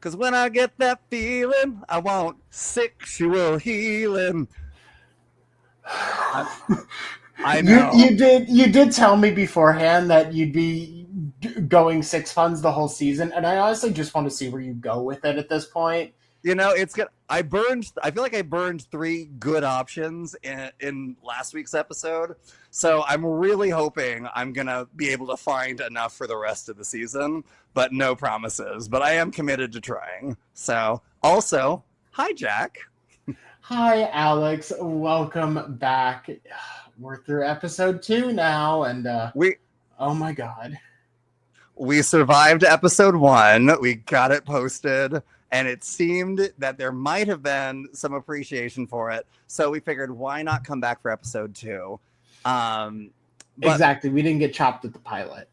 'Cause when I get that feeling, I want sexual healing. I know. You did tell me beforehand that you'd be going 6 puns the whole season, and I honestly just want to see where you go with it at this point. You know, it's good. I feel like I burned 3 good options in last week's episode. So I'm really hoping I'm going to be able to find enough for the rest of the season, but no promises. But I am committed to trying. So also, hi, Jack. Hi, Alex. Welcome back. We're through episode 2 now, and oh my God. We survived episode 1. We got it posted. And it seemed that there might have been some appreciation for it. So we figured, why not come back for episode 2? Exactly. We didn't get chopped at the pilot.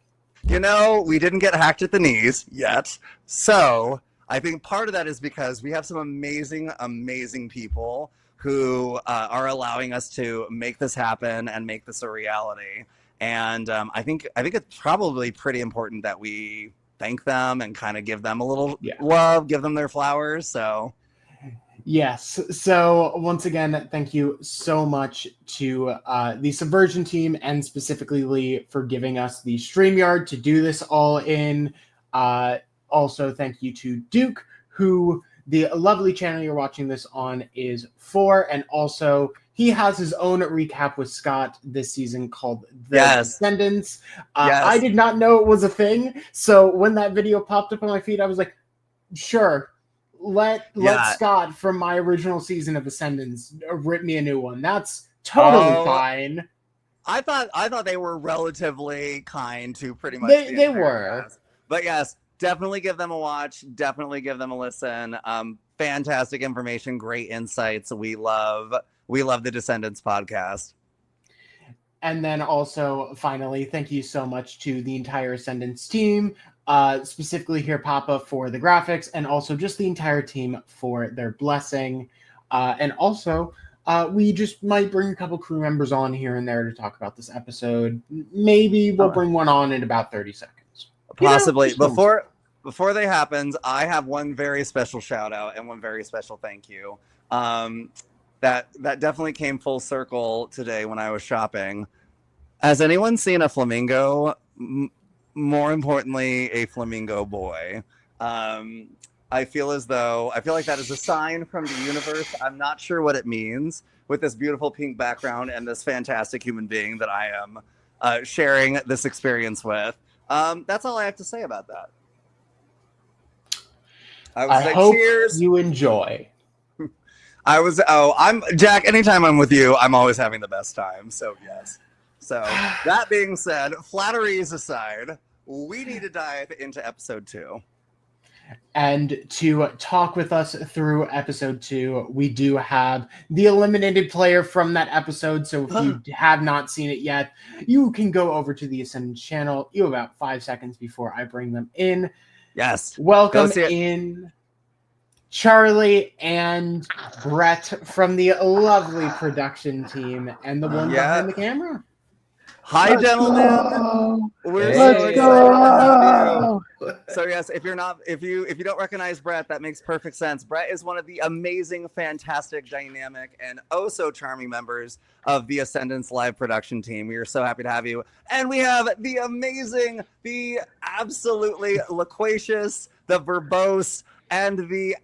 You know, we didn't get hacked at the knees yet. So I think part of that is because we have some amazing, amazing people who are allowing us to make this happen and make this a reality. And I think it's probably pretty important that we thank them and kind of give them a little love, give them their flowers. So yes. So once again, thank you so much to the Subversion team, and specifically Lee, for giving us the StreamYard to do this all in. Also, thank you to Duke, who the lovely channel you're watching this on is for, and also he has his own recap with Scott this season called The Ascendance. I did not know it was a thing, so when that video popped up on my feed, I was like, sure, let Scott from my original season of Ascendance rip me a new one. That's totally fine. I thought they were relatively kind to pretty much they were. Cast. But yes, definitely give them a watch. Definitely give them a listen. Fantastic information, great insights. We love the Descendants podcast. And then also, finally, thank you so much to the entire Ascendance team, specifically here, Papa, for the graphics, and also just the entire team for their blessing. And also, we just might bring a couple crew members on here and there to talk about this episode. Maybe we'll bring one on in about 30 seconds. Possibly. Before that happens, I have one very special shout out and one very special thank you. That definitely came full circle today when I was shopping. Has anyone seen a flamingo? More importantly, a flamingo boy. I feel like that is a sign from the universe. I'm not sure what it means with this beautiful pink background and this fantastic human being that I am sharing this experience with. That's all I have to say about that. I hope cheers. You enjoy. I'm Jack. Anytime I'm with you, I'm always having the best time. So yes. So that being said, flatteries aside, we need to dive into episode 2. And to talk with us through episode 2, we do have the eliminated player from that episode. So if you have not seen it yet, you can go over to the Ascendance channel. You have about 5 seconds before I bring them in. Yes. Welcome in Charlie and Brett from the lovely production team and the one behind the camera. Hi, gentlemen. We're so excited to have you. So yes, if you don't recognize Brett, that makes perfect sense. Brett is one of the amazing, fantastic, dynamic, and oh so charming members of the Ascendance live production team. We are so happy to have you. And we have the amazing, the absolutely loquacious, the verbose, and the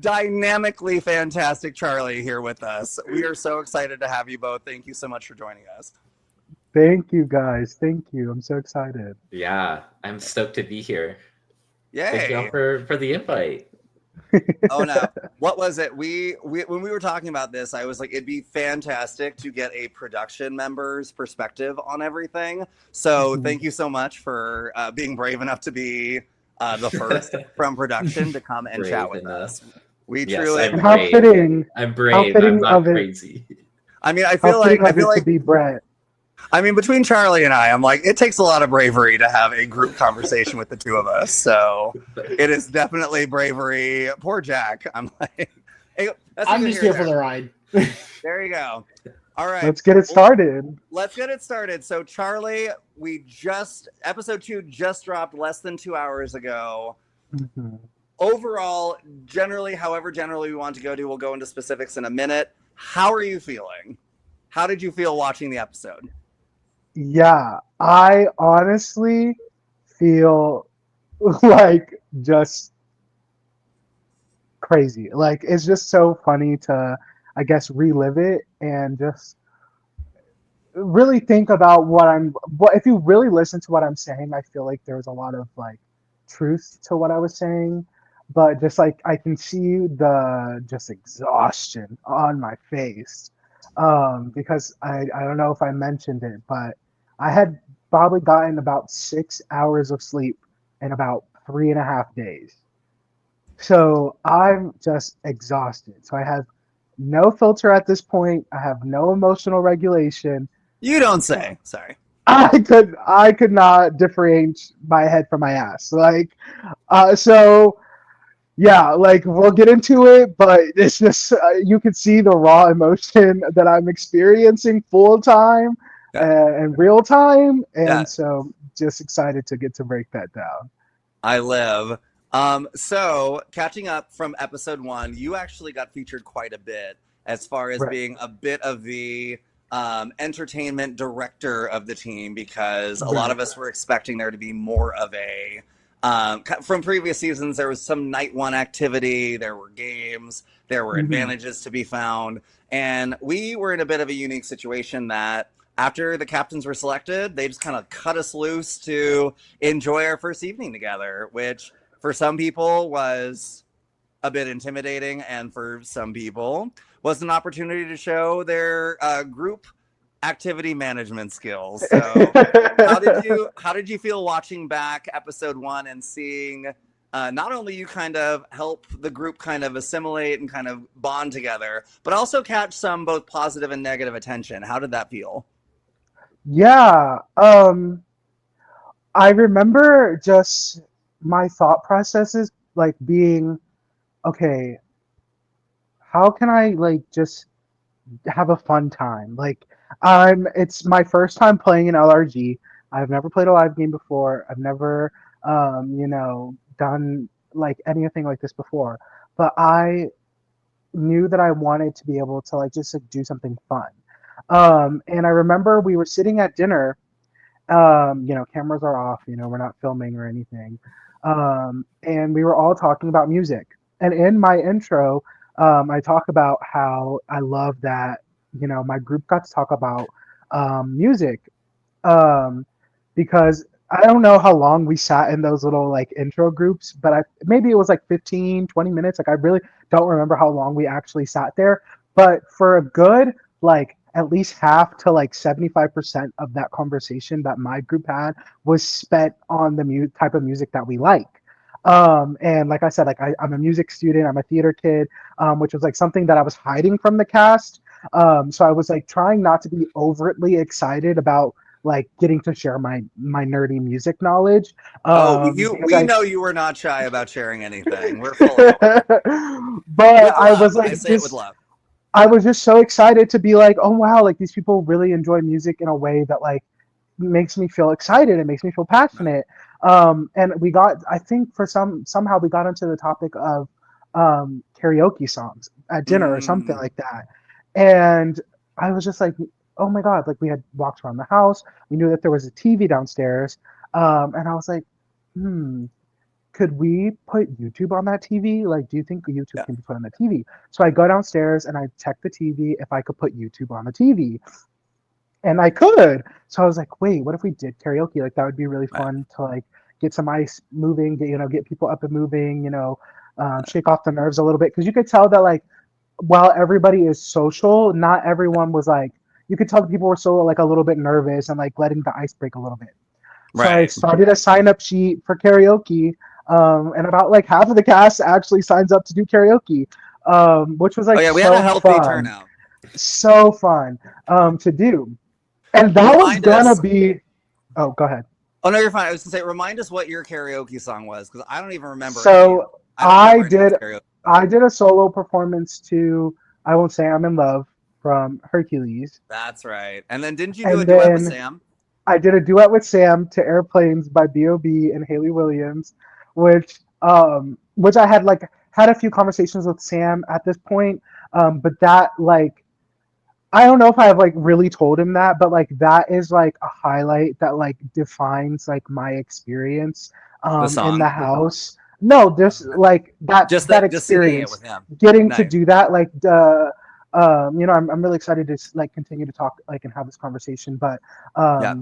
dynamically fantastic Charlie here with us. We are so excited to have you both. Thank you so much for joining us. Thank you, guys. Thank you. I'm so excited. Yeah, I'm stoked to be here. Yay. Thank y'all for the invite. Oh no, what was it? We when we were talking about this, I was like, it'd be fantastic to get a production member's perspective on everything. So thank you so much for being brave enough to be the first from production to come and chat with us. We truly. How fitting! I'm brave. I'm not crazy. I mean, I feel like to be Brett. I mean, between Charlie and I'm like, it takes a lot of bravery to have a group conversation with the two of us. So it is definitely bravery. Poor Jack. I'm like, hey, I'm just here for the ride. There you go. All right. Let's get it started. So Charlie, episode 2 just dropped less than 2 hours ago. Mm-hmm. overall, generally, however generally we want to go to, we'll go into specifics in a minute. How are you feeling? How did you feel watching the episode? Yeah, I honestly feel like just crazy. Like it's just so funny to, I guess, relive it and just really think about what if you really listen to what I'm saying, I feel like there's a lot of like truth to what I was saying, but just like I can see the just exhaustion on my face. Because I don't know if I mentioned it, but I had probably gotten about 6 hours of sleep in about 3.5 days. So I'm just exhausted. So I have no filter at this point. I have no emotional regulation. You don't say. Sorry. I could not differentiate my head from my ass. Like so yeah, like we'll get into it, but it's just you can see the raw emotion that I'm experiencing full time Yeah. and real time, Yeah. and so just excited to get to break that down. I live. So catching up from episode 1, you actually got featured quite a bit as far as Right. being a bit of the entertainment director of the team, because a lot of us were expecting there to be more of a from previous seasons. There was some night one activity, there were games, there were Mhm. advantages to be found, and we were in a bit of a unique situation that after the captains were selected, they just kind of cut us loose to enjoy our first evening together, which for some people was a bit intimidating, and for some people was an opportunity to show their group activity management skills. So, how did you feel watching back episode 1 and seeing not only you kind of help the group kind of assimilate and kind of bond together, but also catch some both positive and negative attention? How did that feel? Yeah, I remember just my thought processes like being, okay, how can I like just have a fun time? Like it's my first time playing an LRG. I've never played a live game before. I've never done like anything like this before. But I knew that I wanted to be able to like just like, do something fun. And I remember we were sitting at dinner. Cameras are off, we're not filming or anything. And we were all talking about music. And in my intro, I talk about how I love that, my group got to talk about music. Um, because I don't know how long we sat in those little like intro groups, but maybe it was like 15, 20 minutes. Like I really don't remember how long we actually sat there. But for a good like at least half to like 75% of that conversation that my group had was spent on the type of music that we like. And like I said, like I'm a music student, I'm a theater kid, which was like something that I was hiding from the cast. So I was like trying not to be overtly excited about like getting to share my nerdy music knowledge. Oh, Because we know you were not shy about sharing anything. We're fully aware. but With I was love. I like say it with just love. I was just so excited to be like, oh wow, like these people really enjoy music in a way that like makes me feel excited. It makes me feel passionate. And we got, I think for somehow we got into the topic of karaoke songs at dinner or something Mm, like that. And I was just like, oh my God, like we had walked around the house. We knew that there was a TV downstairs. And I was like, hmm, could we put YouTube on that TV? Like, do you think YouTube yeah. can be put on the TV? So I go downstairs and I check the TV if I could put YouTube on the TV. And I could. So I was like, wait, what if we did karaoke? Like that would be really Right. fun to like get some ice moving, get people up and moving, shake off the nerves a little bit. Because you could tell that like while everybody is social, not everyone was like you could tell that people were so like a little bit nervous and like letting the ice break a little bit. So I Right. started a sign up sheet for karaoke, and about like half of the cast actually signs up to do karaoke, which was Oh like yeah, we had a healthy turnout. so fun to do. And that was Remind gonna us. be. Oh, go ahead. Oh no, you're fine. I was gonna say, remind us what your karaoke song was, because I don't even remember any of. So I don't I remember anyone's did. karaoke I song. did a solo performance to "I Won't Say I'm in Love" from Hercules, That's right. And then didn't you do a and duet with then Sam? I did a duet with Sam to "Airplanes" by B.O.B. and Haley Williams, which which I had like had a few conversations with Sam at this point, but that like I don't know if I've like really told him that, but like that is like a highlight that like defines like my experience The in the song. house. No, there's like that Just singing it with experience, him. getting to Nice. do that. Like, you know, I'm really excited to like continue to talk like and have this conversation. But Yeah.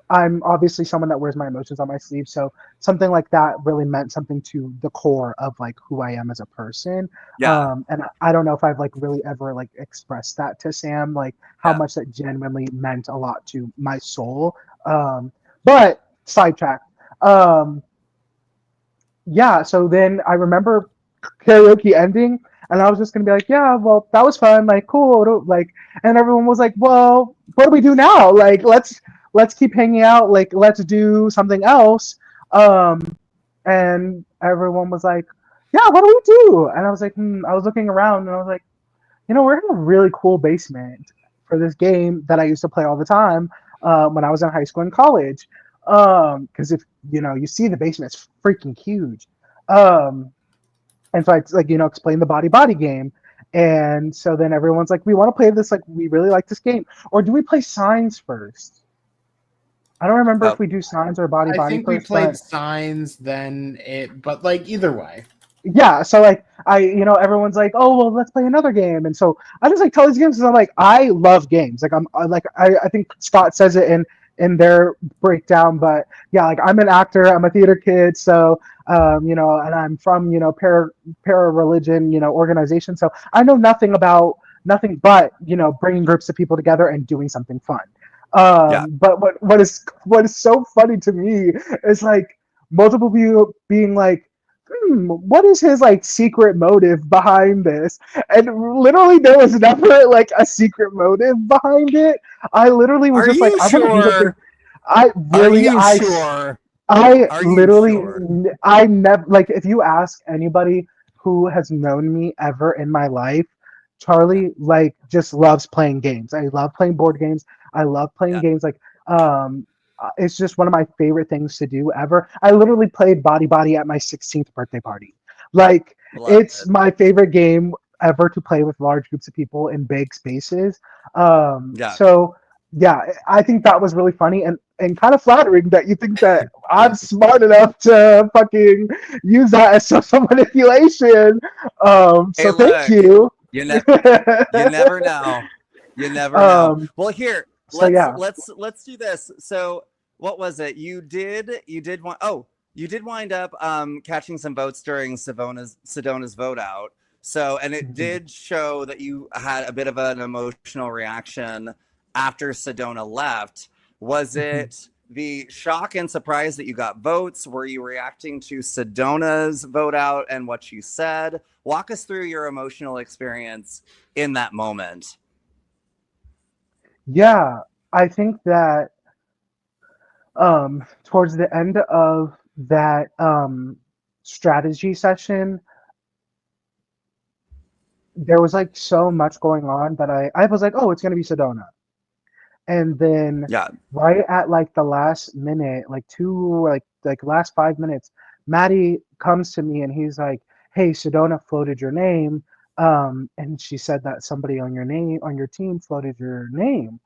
I'm obviously someone that wears my emotions on my sleeve, so something like that really meant something to the core of like who I am as a person. Yeah. And I don't know if I've like really ever like expressed that to Sam, like how Yeah. much that genuinely meant a lot to my soul. But sidetrack. Um, yeah, so then I remember karaoke ending, and I was just gonna be like, yeah, well, that was fun, like, cool, like, and everyone was like, well, what do we do now? Like, let's keep hanging out, like, let's do something else. Um, and everyone was like, yeah, what do we do? And I was like, I was looking around, and I was like, you know, we're in a really cool basement for this game that I used to play all the time when I was in high school and college. Because if you know, you see the basement, it's freaking huge. Um, and so I like explain the body game, and so then everyone's like, we want to play this, like we really like this game, or do we play signs first? I don't remember if Oh, we do signs or body I think we first, played but signs, then it, but like either way. yeah, so like everyone's like, oh well, let's play another game, and so I just like tell these games because I'm like, I love games. Like I think Scott says it in their breakdown, but yeah, like I'm an actor, I'm a theater kid, so and I'm from para religion organization, so I know nothing but bringing groups of people together and doing something fun. yeah. But what is so funny to me is like multiple people being like, what is his like secret motive behind this? And literally there was never like a secret motive behind it. I literally was Are just like, you I want to do something. sure? I Are really, you sure? I Are you literally, sure? I never, like, if you ask anybody who has known me ever in my life, Yeah. Charlie, like, just loves playing games. I love playing board games. I love playing Yeah. games. Like, it's just one of my favorite things to do ever. I literally played Body at my 16th birthday party. Like, Love it's it. my favorite game ever to play with large groups of people in big spaces. Yeah. So yeah, I think that was really funny and kind of flattering that you think that I'm smart enough to fucking use that as social manipulation. Hey, So thank look, you. you never you never know. You never know. um, Well, here, so yeah. let's do this. So, what was it? You did want you did wind up catching some votes during Sedona's vote out. So, and it Mhm. did show that you had a bit of an emotional reaction after Sedona left. Was Mhm. it the shock and surprise that you got votes? Were you reacting to Sedona's vote out and what you said? Walk us through your emotional experience in that moment. Yeah, I think that towards the end of that strategy session, there was like so much going on that I was like, oh, it's gonna be Sedona. And then Yeah. right at like the last minute, like two like last 5 minutes, Maddie comes to me and he's like, hey, Sedona floated your name. And she said that somebody on your team floated your name.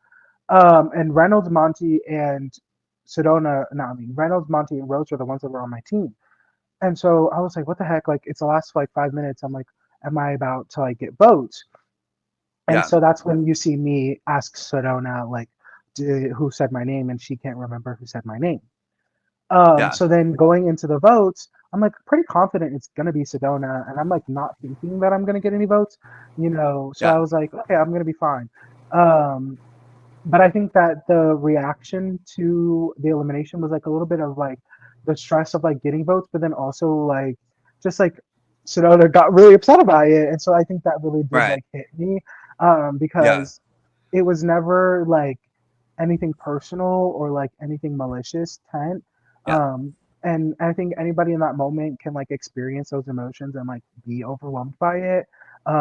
And Reynolds, Monty, and Sedona, no, I mean Reynolds, Monty, and Rose were the ones that were on my team. And so I was like, what the heck? Like it's the last like 5 minutes. I'm like, am I about to like get votes? And Yeah. so that's when you see me ask Sedona like, who said my name, and she can't remember who said my name. Yeah. So then going into the votes, I'm like pretty confident it's gonna be Sedona, and I'm like not thinking that I'm gonna get any votes. So I Yeah. was like, okay, I'm gonna be fine. Um, but I think that the reaction to the elimination was like a little bit of like the stress of like getting votes, but then also like just like Sedona got really upset about it, and so I think that really did Right. like hit me Yeah. because it was never like anything personal or like anything malicious tent. Yeah. And I think anybody in that moment can like experience those emotions and like be overwhelmed by it.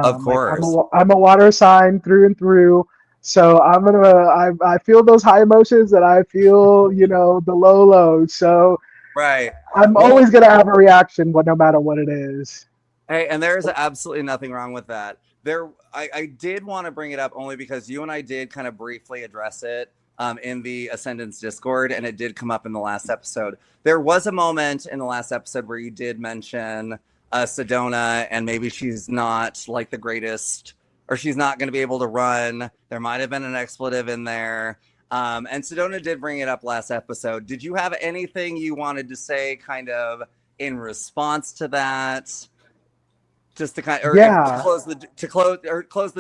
Of Like course. I'm a water sign through and through. So I feel those high emotions and I feel the low lows. So Right. I'm Well, always gonna have a reaction, no matter what it is. hey, and there is absolutely nothing wrong with that. I did want to bring it up only because you and I did kind of briefly address it in the Ascendance Discord, and it did come up in the last episode. There was a moment in the last episode where you did mention Sedona, and maybe she's not like the greatest, or she's not going to be able to run. There might have been an expletive in there. And Sedona did bring it up last episode. Did you have anything you wanted to say kind of in response to that? Just to kind of, Yeah. close the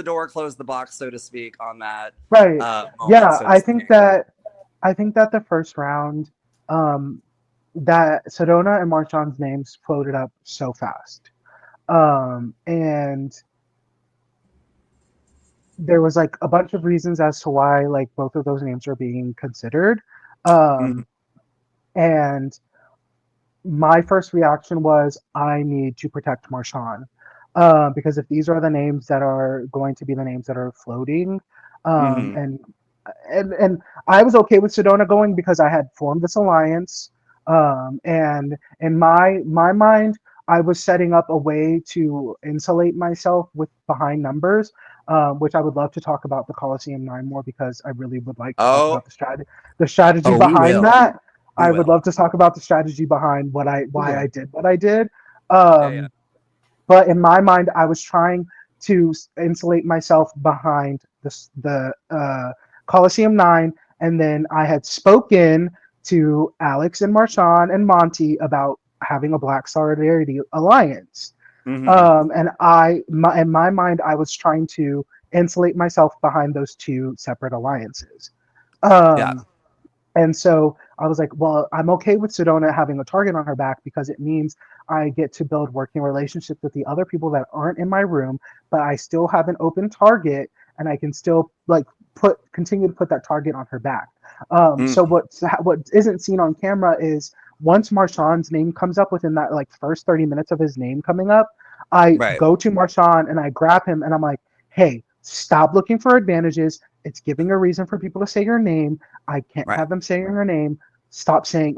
door, close the box, so to speak, on that. Right. Moment, Yeah, so to I think speak. that the first round, that Sedona and Marshawn's names floated up so fast. And there was like a bunch of reasons as to why like both of those names are being considered. And my first reaction was I need to protect Marshawn. Because if these are the names that are going to be the names that are floating, and I was okay with Sedona going because I had formed this alliance, and in my mind, I was setting up a way to insulate myself with behind numbers, which I would love to talk about the Coliseum 9 more because I really would like to talk about the strategy we behind will. that. We I would will. love to talk about the strategy behind why I did what I did. Yeah. But in my mind, I was trying to insulate myself behind the Coliseum 9, and then I had spoken to Alex and Marshawn and Monty about having a Black Solidarity Alliance. Mhm. And in my mind, I was trying to insulate myself behind those two separate alliances. Yeah. And so I was like, well, I'm okay with Sedona having a target on her back because it means I get to build working relationships with the other people that aren't in my room, but I still have an open target and I can still like continue to put that target on her back. So what isn't seen on camera is once Marshawn's name comes up within that like first 30 minutes of his name coming up, I Right. go to Marshawn and I grab him and I'm like, hey, stop looking for advantages. It's giving a reason for people to say your name. I can't Right. have them saying her name. Stop saying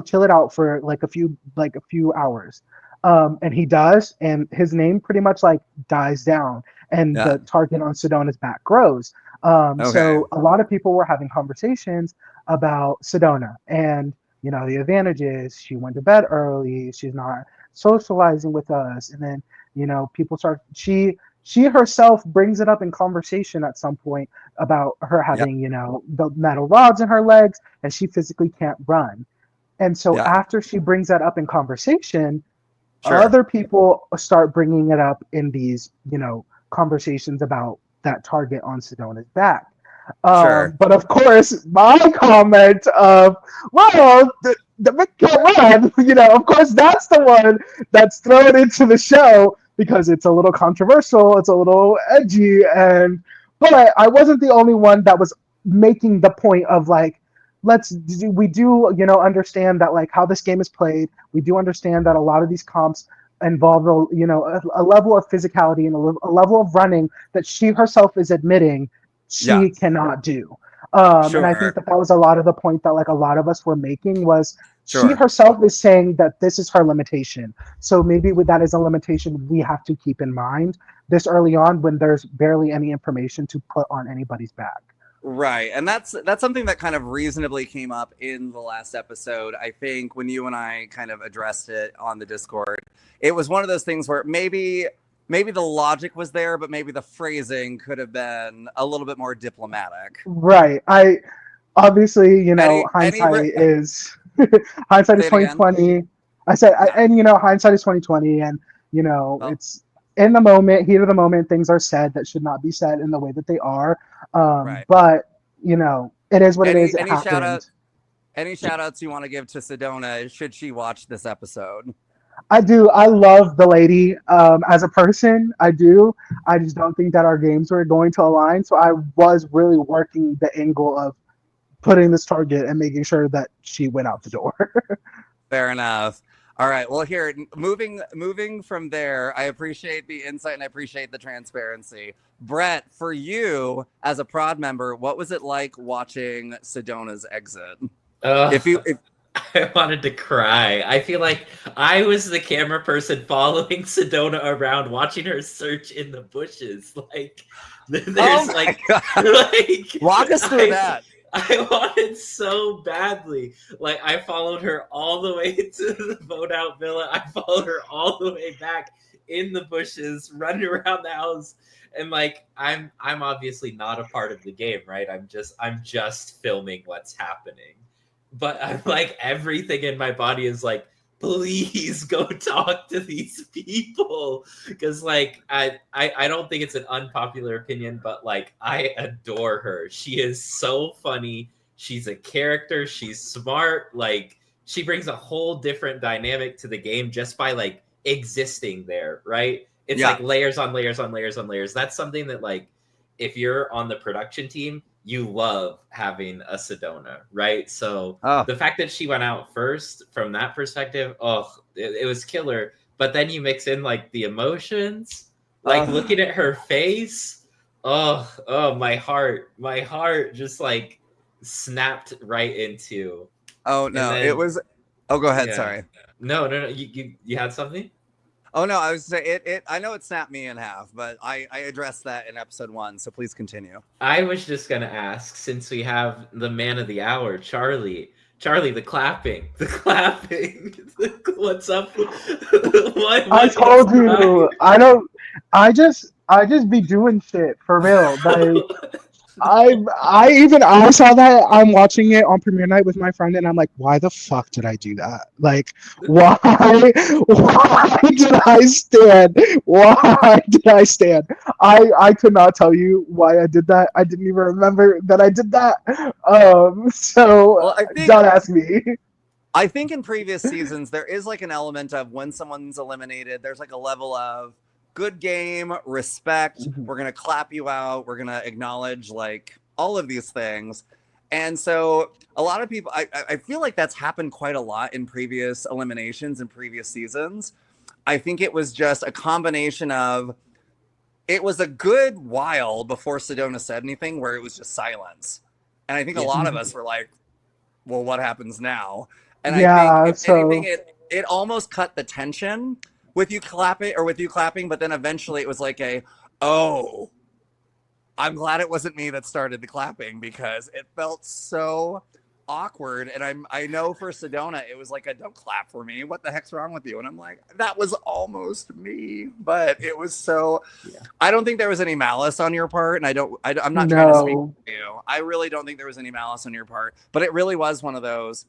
chill it out for like a few hours. And he does, and his name pretty much like dies down, and Yeah. the target on Sedona's back grows. Okay. So a lot of people were having conversations about Sedona, and the advantages. She went to bed early. She's not socializing with us, and then people start. She herself brings it up in conversation at some point about her Yeah. having, the metal rods in her legs and she physically can't run. And so Yeah. after she brings that up in conversation, Sure. other people start bringing it up in these, conversations about that target on Sedona's back. Sure. But of course, my comment of, well, the Mick can't run, of course, that's the one that's thrown into the show because it's a little controversial, it's a little edgy, but I wasn't the only one that was making the point of like, we do understand that like how this game is played. We do understand that a lot of these comps involve a level of physicality and a level of running that she herself is admitting she cannot do. And I think Sure. that was a lot of the point that like a lot of us were making was she Sure. herself is saying that this is her limitation. So maybe with that as a limitation, we have to keep in mind this early on when there's barely any information to put on anybody's back. Right. And that's something that kind of reasonably came up in the last episode. I think when you and I kind of addressed it on the Discord, it was one of those things where maybe the logic was there, but maybe the phrasing could have been a little bit more diplomatic. Right. I obviously, hindsight is hindsight is 2020. I said, hindsight is 2020, and it's in the moment, heat of the moment. Things are said that should not be said in the way that they are. Right. But it is what it is. It happened. Any shout outs you want to give to Sedona should she watch this episode? I do. I love the lady as a person. I do. I just don't think that our games were going to align. So I was really working the angle of putting this target and making sure that she went out the door. Fair enough. All right. Well, here, moving from there, I appreciate the insight and I appreciate the transparency. Brett, for you as a prod member, what was it like watching Sedona's exit? I wanted to cry. I feel like I was the camera person following Sedona around, watching her search in the bushes. Like, there's Walk us through that. I wanted so badly. Like, I followed her all the way to the boat out villa. I followed her all the way back in the bushes, running around the house. And like, I'm obviously not a part of the game, right? I'm just filming what's happening. But I'm like, everything in my body is like, please go talk to these people. Because like, I don't think it's an unpopular opinion, but like, I adore her. She is so funny. She's a character. She's smart. Like, she brings a whole different dynamic to the game just by like existing there, right? It's like layers on layers on layers on layers. That's something that like, if you're on the production team, you love having a Sedona, right? So the fact that she went out first from that perspective, it was killer. But then you mix in like the emotions, like looking at her face. My heart just like snapped right into. Oh no, it was. Oh, go ahead. Yeah. Sorry. No. You had something. Oh no, I was saying it. I know it snapped me in half, but I addressed that in episode 1. So please continue. I was just gonna ask, since we have the man of the hour, Charlie, the clapping. What's up? I told you. I don't. I just be doing shit for real. Like, I saw that. I'm watching it on premiere night with my friend, and I'm like, why the fuck did I do that? Like, why did I stand? Why did I stand? I could not tell you why I did that. I didn't even remember that I did that. Don't ask me. I think in previous seasons there is like an element of when someone's eliminated, there's like a level of good game, respect. Mm-hmm. We're going to clap you out. We're going to acknowledge like all of these things. And so a lot of people, I feel like that's happened quite a lot in previous eliminations and previous seasons. I think it was just a combination of, it was a good while before Sedona said anything where it was just silence. And I think a lot of us were like, well, what happens now? And I think if anything, it almost cut the tension with you clapping, but then eventually it was like I'm glad it wasn't me that started the clapping, because it felt so awkward. And I know for Sedona, it was like don't clap for me. What the heck's wrong with you? And I'm like, that was almost me, but it was so. Yeah. I don't think there was any malice on your part, and I'm not trying to speak to you. I really don't think there was any malice on your part, but it really was one of those.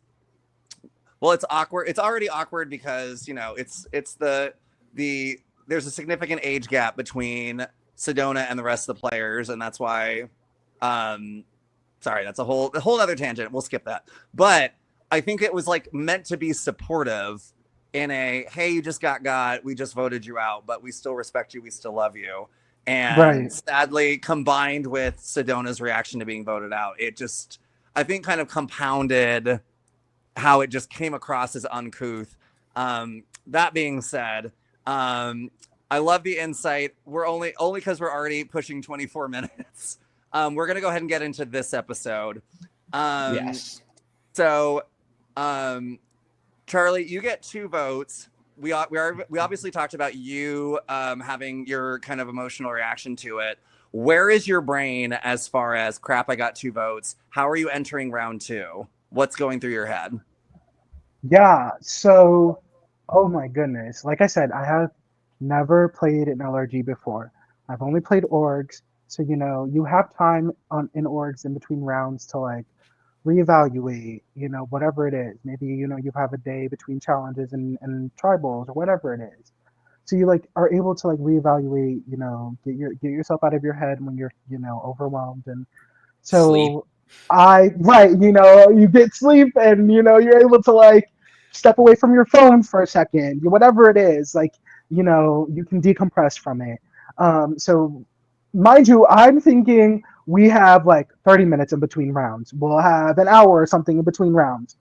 Well, it's awkward. It's already awkward because, it's there's a significant age gap between Sedona and the rest of the players. And that's why, sorry, that's a whole other tangent. We'll skip that. But I think it was like meant to be supportive in hey, you just got, we just voted you out, but we still respect you. We still love you. And sadly, combined with Sedona's reaction to being voted out, it just, I think, kind of compounded how it just came across as uncouth. That being said, I love the insight. We're only because we're already pushing 24 minutes. We're gonna go ahead and get into this episode. Yes. So, Charlie, you get 2 votes. We obviously talked about you having your kind of emotional reaction to it. Where is your brain as far as crap? I got 2 votes. How are you entering round 2? What's going through your head? Yeah, so, oh my goodness. Like I said, I have never played an LRG before. I've only played orgs. So, you have time in orgs in between rounds to like reevaluate, whatever it is. Maybe, you have a day between challenges and tribals or whatever it is. So you like are able to like reevaluate, get yourself out of your head when you're, overwhelmed. And so sleep. You get sleep and, you're able to like step away from your phone for a second, whatever it is, like, you can decompress from it. So mind you, I'm thinking we have like 30 minutes in between rounds. We'll have an hour or something in between rounds.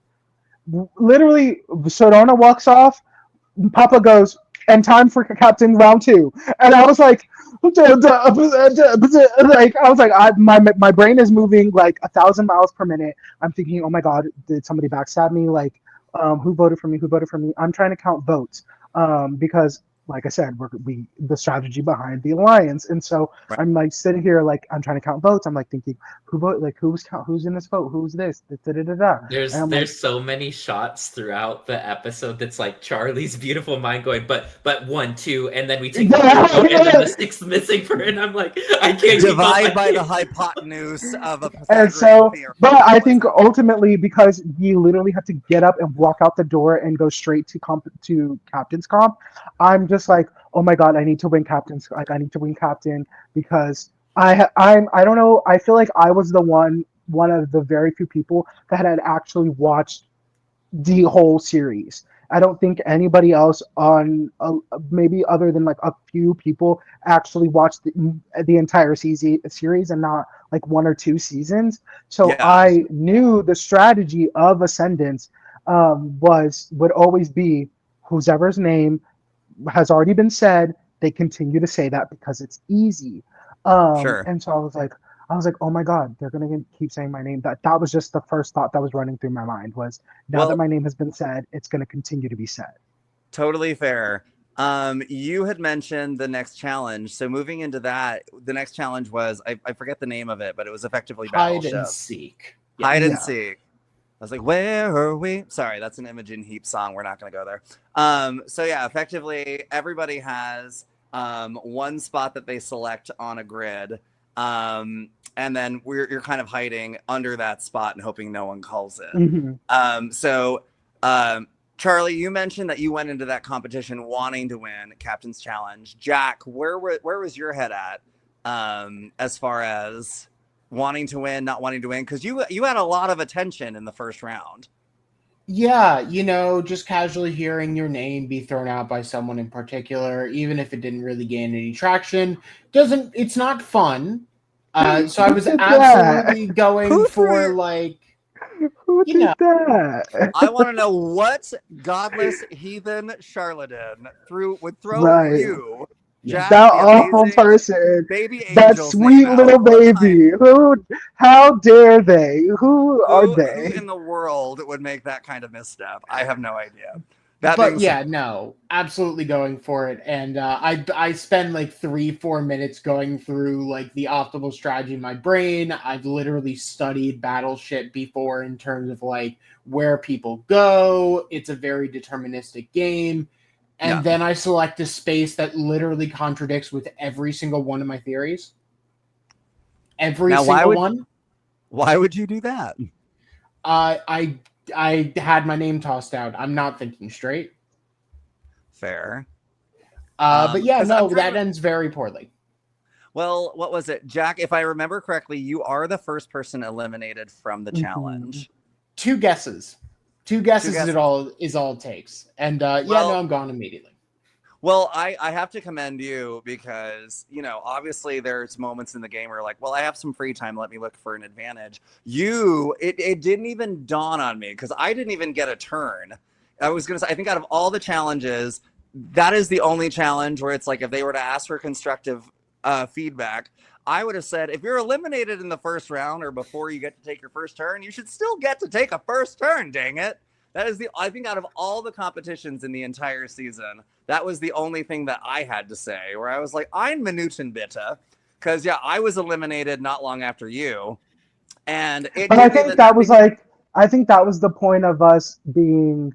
Literally, Sedona walks off, Papa goes, and time for captain round 2. And I was like, my brain is moving like 1,000 miles per minute. I'm thinking, oh my God, did somebody backstab me? Like, Who voted for me? Who voted for me? I'm trying to count votes because, like I said, we the strategy behind the alliance, and so Right. I'm like sitting here like I'm trying to count votes. I'm like thinking who vote, like who's in this vote? Who's this? Da, da, da, da. And I'm like, There's so many shots throughout the episode that's like Charlie's beautiful mind going, but 1, 2, and then we take the third vote, and then the sixth missing for it. And I'm like, I can't keep up. Divide by the hypotenuse of a and Pythagorean so, theorem. but I What think is it? ultimately because we literally had to get up and walk out the door and go straight to captain's comp, I'm just like, oh my god, I need to win captain's. Like I need to win captain because I don't know. I feel like I was the one of the very few people that had actually watched the whole series. I don't think anybody else on maybe other than like a few people actually watched the entire series and not like one or two seasons. So Yeah. I knew the strategy of Ascendance would always be whoever's name has already been said. They continue to say that because it's easy. Sure. And so I was like, oh my god, they're gonna keep saying my name. That was just the first thought that was running through my mind was now that Well, my name has been said, it's gonna continue to be said. totally fair. You had mentioned the next challenge. So moving into that, the next challenge was I forget the name of it, but it was effectively Hide and Battleship. seek. Hide and Yeah. seek. I was like, where are we? Sorry, that's an Imogen Heap song. We're not going to go there. So yeah, effectively, everybody has one spot that they select on a grid. And then you're kind of hiding under that spot and hoping no one calls it. Mm-hmm. Charlie, you mentioned that you went into that competition wanting to win Captain's Challenge. Jack, where was your head at as far as wanting to win, not wanting to win? Because you had a lot of attention in the first round. Yeah, just casually hearing your name be thrown out by someone in particular, even if it didn't really gain any traction, it's not fun. So I was absolutely going for like, Who did that? I want to know what godless heathen charlatan would throw Right. you, Jack, That the awful amazing person, baby that angel's sweet name out. little What baby. How dare they? Who are who they? in the world would make that kind of misstep? I have no idea. But yeah, no, absolutely going for it. And I spend like 3-4 minutes going through like the optimal strategy in my brain. I've literally studied Battleship before in terms of like where people go. It's a very deterministic game. And then I select a space that literally contradicts with every single one of my theories. Every single one. Why would you do that? I had my name tossed out. I'm not thinking straight. Fair. But yeah, no, that ends very poorly. Well, what was it? Jack, if I remember correctly, you are the first person eliminated from the challenge. 2 guesses. 2 guesses is all it takes. And I'm gone immediately. Well, I have to commend you because, obviously there's moments in the game where like, well, I have some free time. Let me look for an advantage. It didn't even dawn on me because I didn't even get a turn. I was going to say, I think out of all the challenges, that is the only challenge where it's like, if they were to ask for constructive feedback, I would have said, if you're eliminated in the first round or before you get to take your first turn, you should still get to take a first turn, dang it. That is I think out of all the competitions in the entire season, that was the only thing that I had to say where I was like, ein Minuten bitte. Because, I was eliminated not long after you. And I think that was the point of us being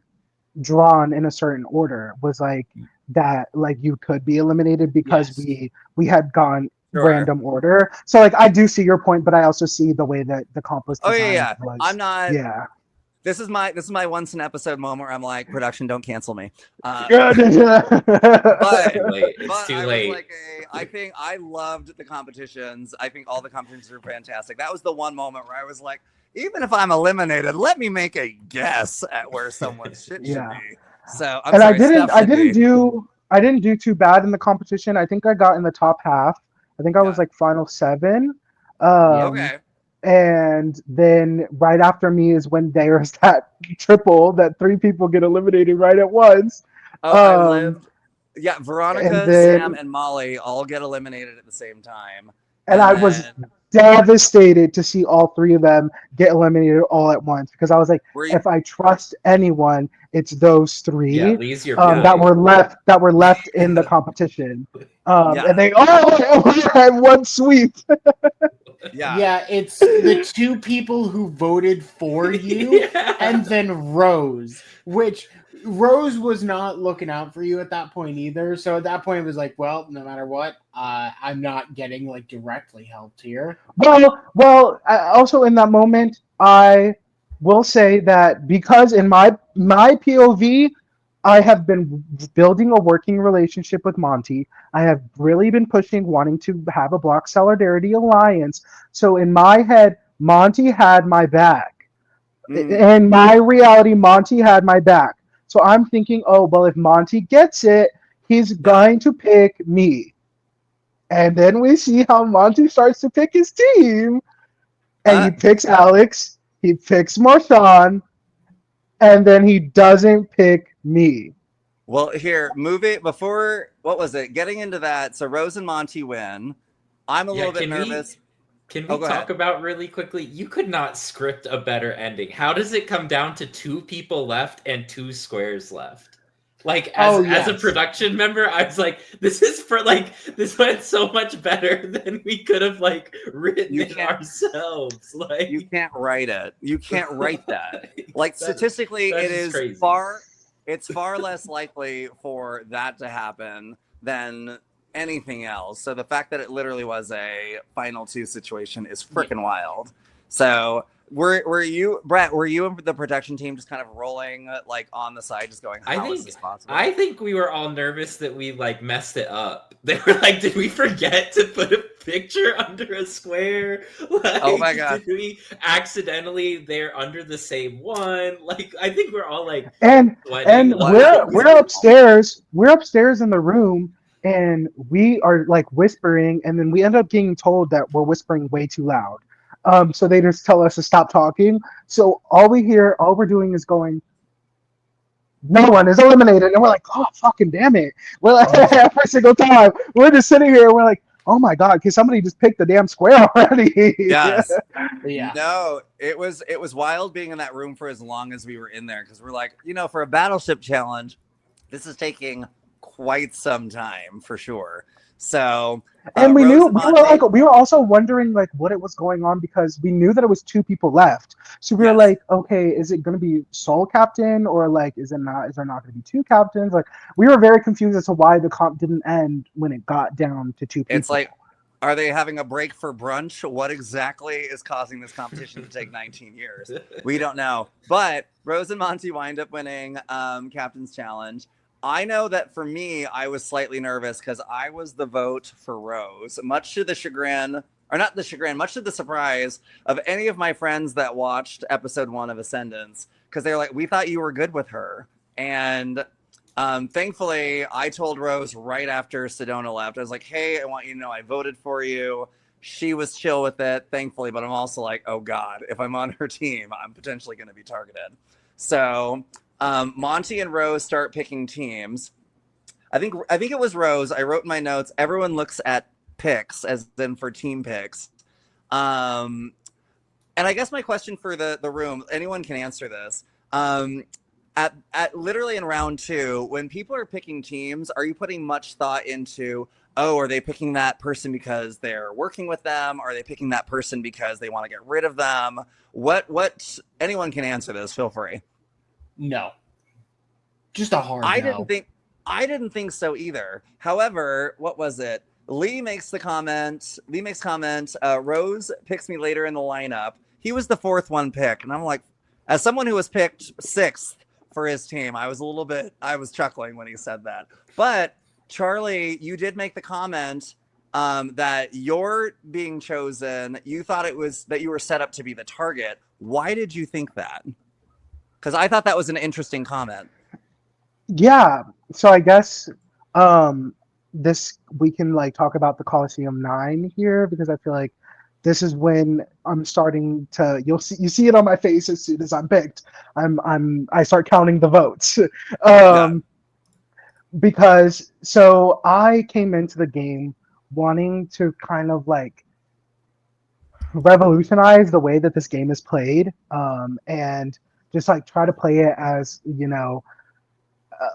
drawn in a certain order was like that, like you could be eliminated because we had gone random order. So like I do see your point, but I also see the way that the comp was designed. I'm not. Yeah. This is my once an episode moment where I'm like, production, don't cancel me. But it's too late. I think I loved the competitions. I think all the competitions are fantastic. That was the one moment where I was like, even if I'm eliminated, let me make a guess at where someone's shit should be. So I didn't do too bad in the competition. I think I got in the top half. I think I was like final 7. Okay. And then right after me is when there's that triple that 3 people get eliminated right at once. I lived. Yeah, Veronica, Sam, and Molly all get eliminated at the same time. And I was devastated to see all three of them get eliminated all at once because I was like, Were you, if I trust anyone, it's those three Yeah, Lee's your Yeah. that boy. were left in the competition. Yeah. And they all had one sweep. Yeah. Yeah, it's the two people who voted for you Yeah. and then Rose, which Rose was not looking out for you at that point either. So at that point, it was like, well, no matter what, I'm not getting like directly helped here. Well. Also in that moment, I will say that because in my POV, I have been building a working relationship with Monty. I have really been pushing, wanting to have a Block Solidarity Alliance. So in my head, Monty had my back. Mm. In my reality, Monty had my back. So I'm thinking, oh, well, if Monty gets it, he's Yeah. going to pick me. And then we see how Monty starts to pick his team. And Uh, he picks Alex, he picks Marshawn, and then he doesn't pick me. well, here, movie before what was it? Getting into that. So Rose and Monty win. I'm a Yeah, little bit can we nervous. can Oh, we go talk ahead. about really quickly? You could not script a better ending. How does it come down to 2 people left and 2 squares left? Like Oh, as a yes. production member, I was like, this went so much better than we could have like written You it can't. ourselves. Like You can't write it. You can't write that. Like that- statistically, that's it just is crazy. it's far less likely for that to happen than anything else. So the fact that it literally was a final two situation is freaking wild. So were you, Brett, were you and the production team just kind of rolling like on the side, just going, I how is think this possible? I think we were all nervous that we like messed it up. They were like, "Did we forget to put a picture under a square? Like, Oh my god. did we accidentally? They're under the same one. Like, I think we're all like And sweating. What we're was we're upstairs. We're upstairs in the room and we are like whispering and then we end up getting told that we're whispering way too loud. So they just tell us to stop talking. So all we're doing is going, no one is eliminated. And we're like, oh, fucking damn it. We're like, every single time. We're just sitting here and we're like, oh my God, can somebody just pick the damn square already? Yes. Yeah. No, it was wild being in that room for as long as we were in there because we're like, for a battleship challenge, this is taking quite some time for sure. So And we Rose knew and Monty, we were also wondering like what it was going on because we knew that it was two people left. So we were yes, like, okay, is it going to be sole captain or like is there not going to be two captains? Like we were very confused as to why the comp didn't end when it got down to two people. it's like, are they having a break for brunch? What exactly is causing this competition to take 19 years? We don't know. But Rose and Monty wind up winning Captain's Challenge. I know that for me, I was slightly nervous because I was the vote for Rose, much to the chagrin, or not the chagrin, much to the surprise of any of my friends that watched episode 1 of Ascendance, because they're like, we thought you were good with her. And thankfully, I told Rose right after Sedona left, I was like, hey, I want you to know I voted for you. She was chill with it, thankfully, but I'm also like, oh God, if I'm on her team, I'm potentially going to be targeted. So Monty and Rose start picking teams. I think it was Rose. I wrote in my notes, everyone looks at picks, as in for team picks. And I guess my question for the room, anyone can answer this. At literally in round 2, when people are picking teams, are you putting much thought into, oh, are they picking that person because they're working with them? Are they picking that person because they want to get rid of them? What anyone can answer this, feel free. No. Just a hard I no. didn't think so either. However, what was it? Lee makes comment, Rose picks me later in the lineup. He was the 4th one picked. And I'm like, as someone who was picked 6th for his team, I was chuckling when he said that. But Charlie, you did make the comment that you're being chosen. You thought it was that you were set up to be the target. Why did you think that? Because I thought that was an interesting comment. Yeah. So I guess this we can like talk about the Coliseum 9 here because I feel like this is when I'm starting to you see it on my face as soon as I'm picked. I start counting the votes. Yeah. Because so I came into the game wanting to kind of like revolutionize the way that this game is played, and just like try to play it as,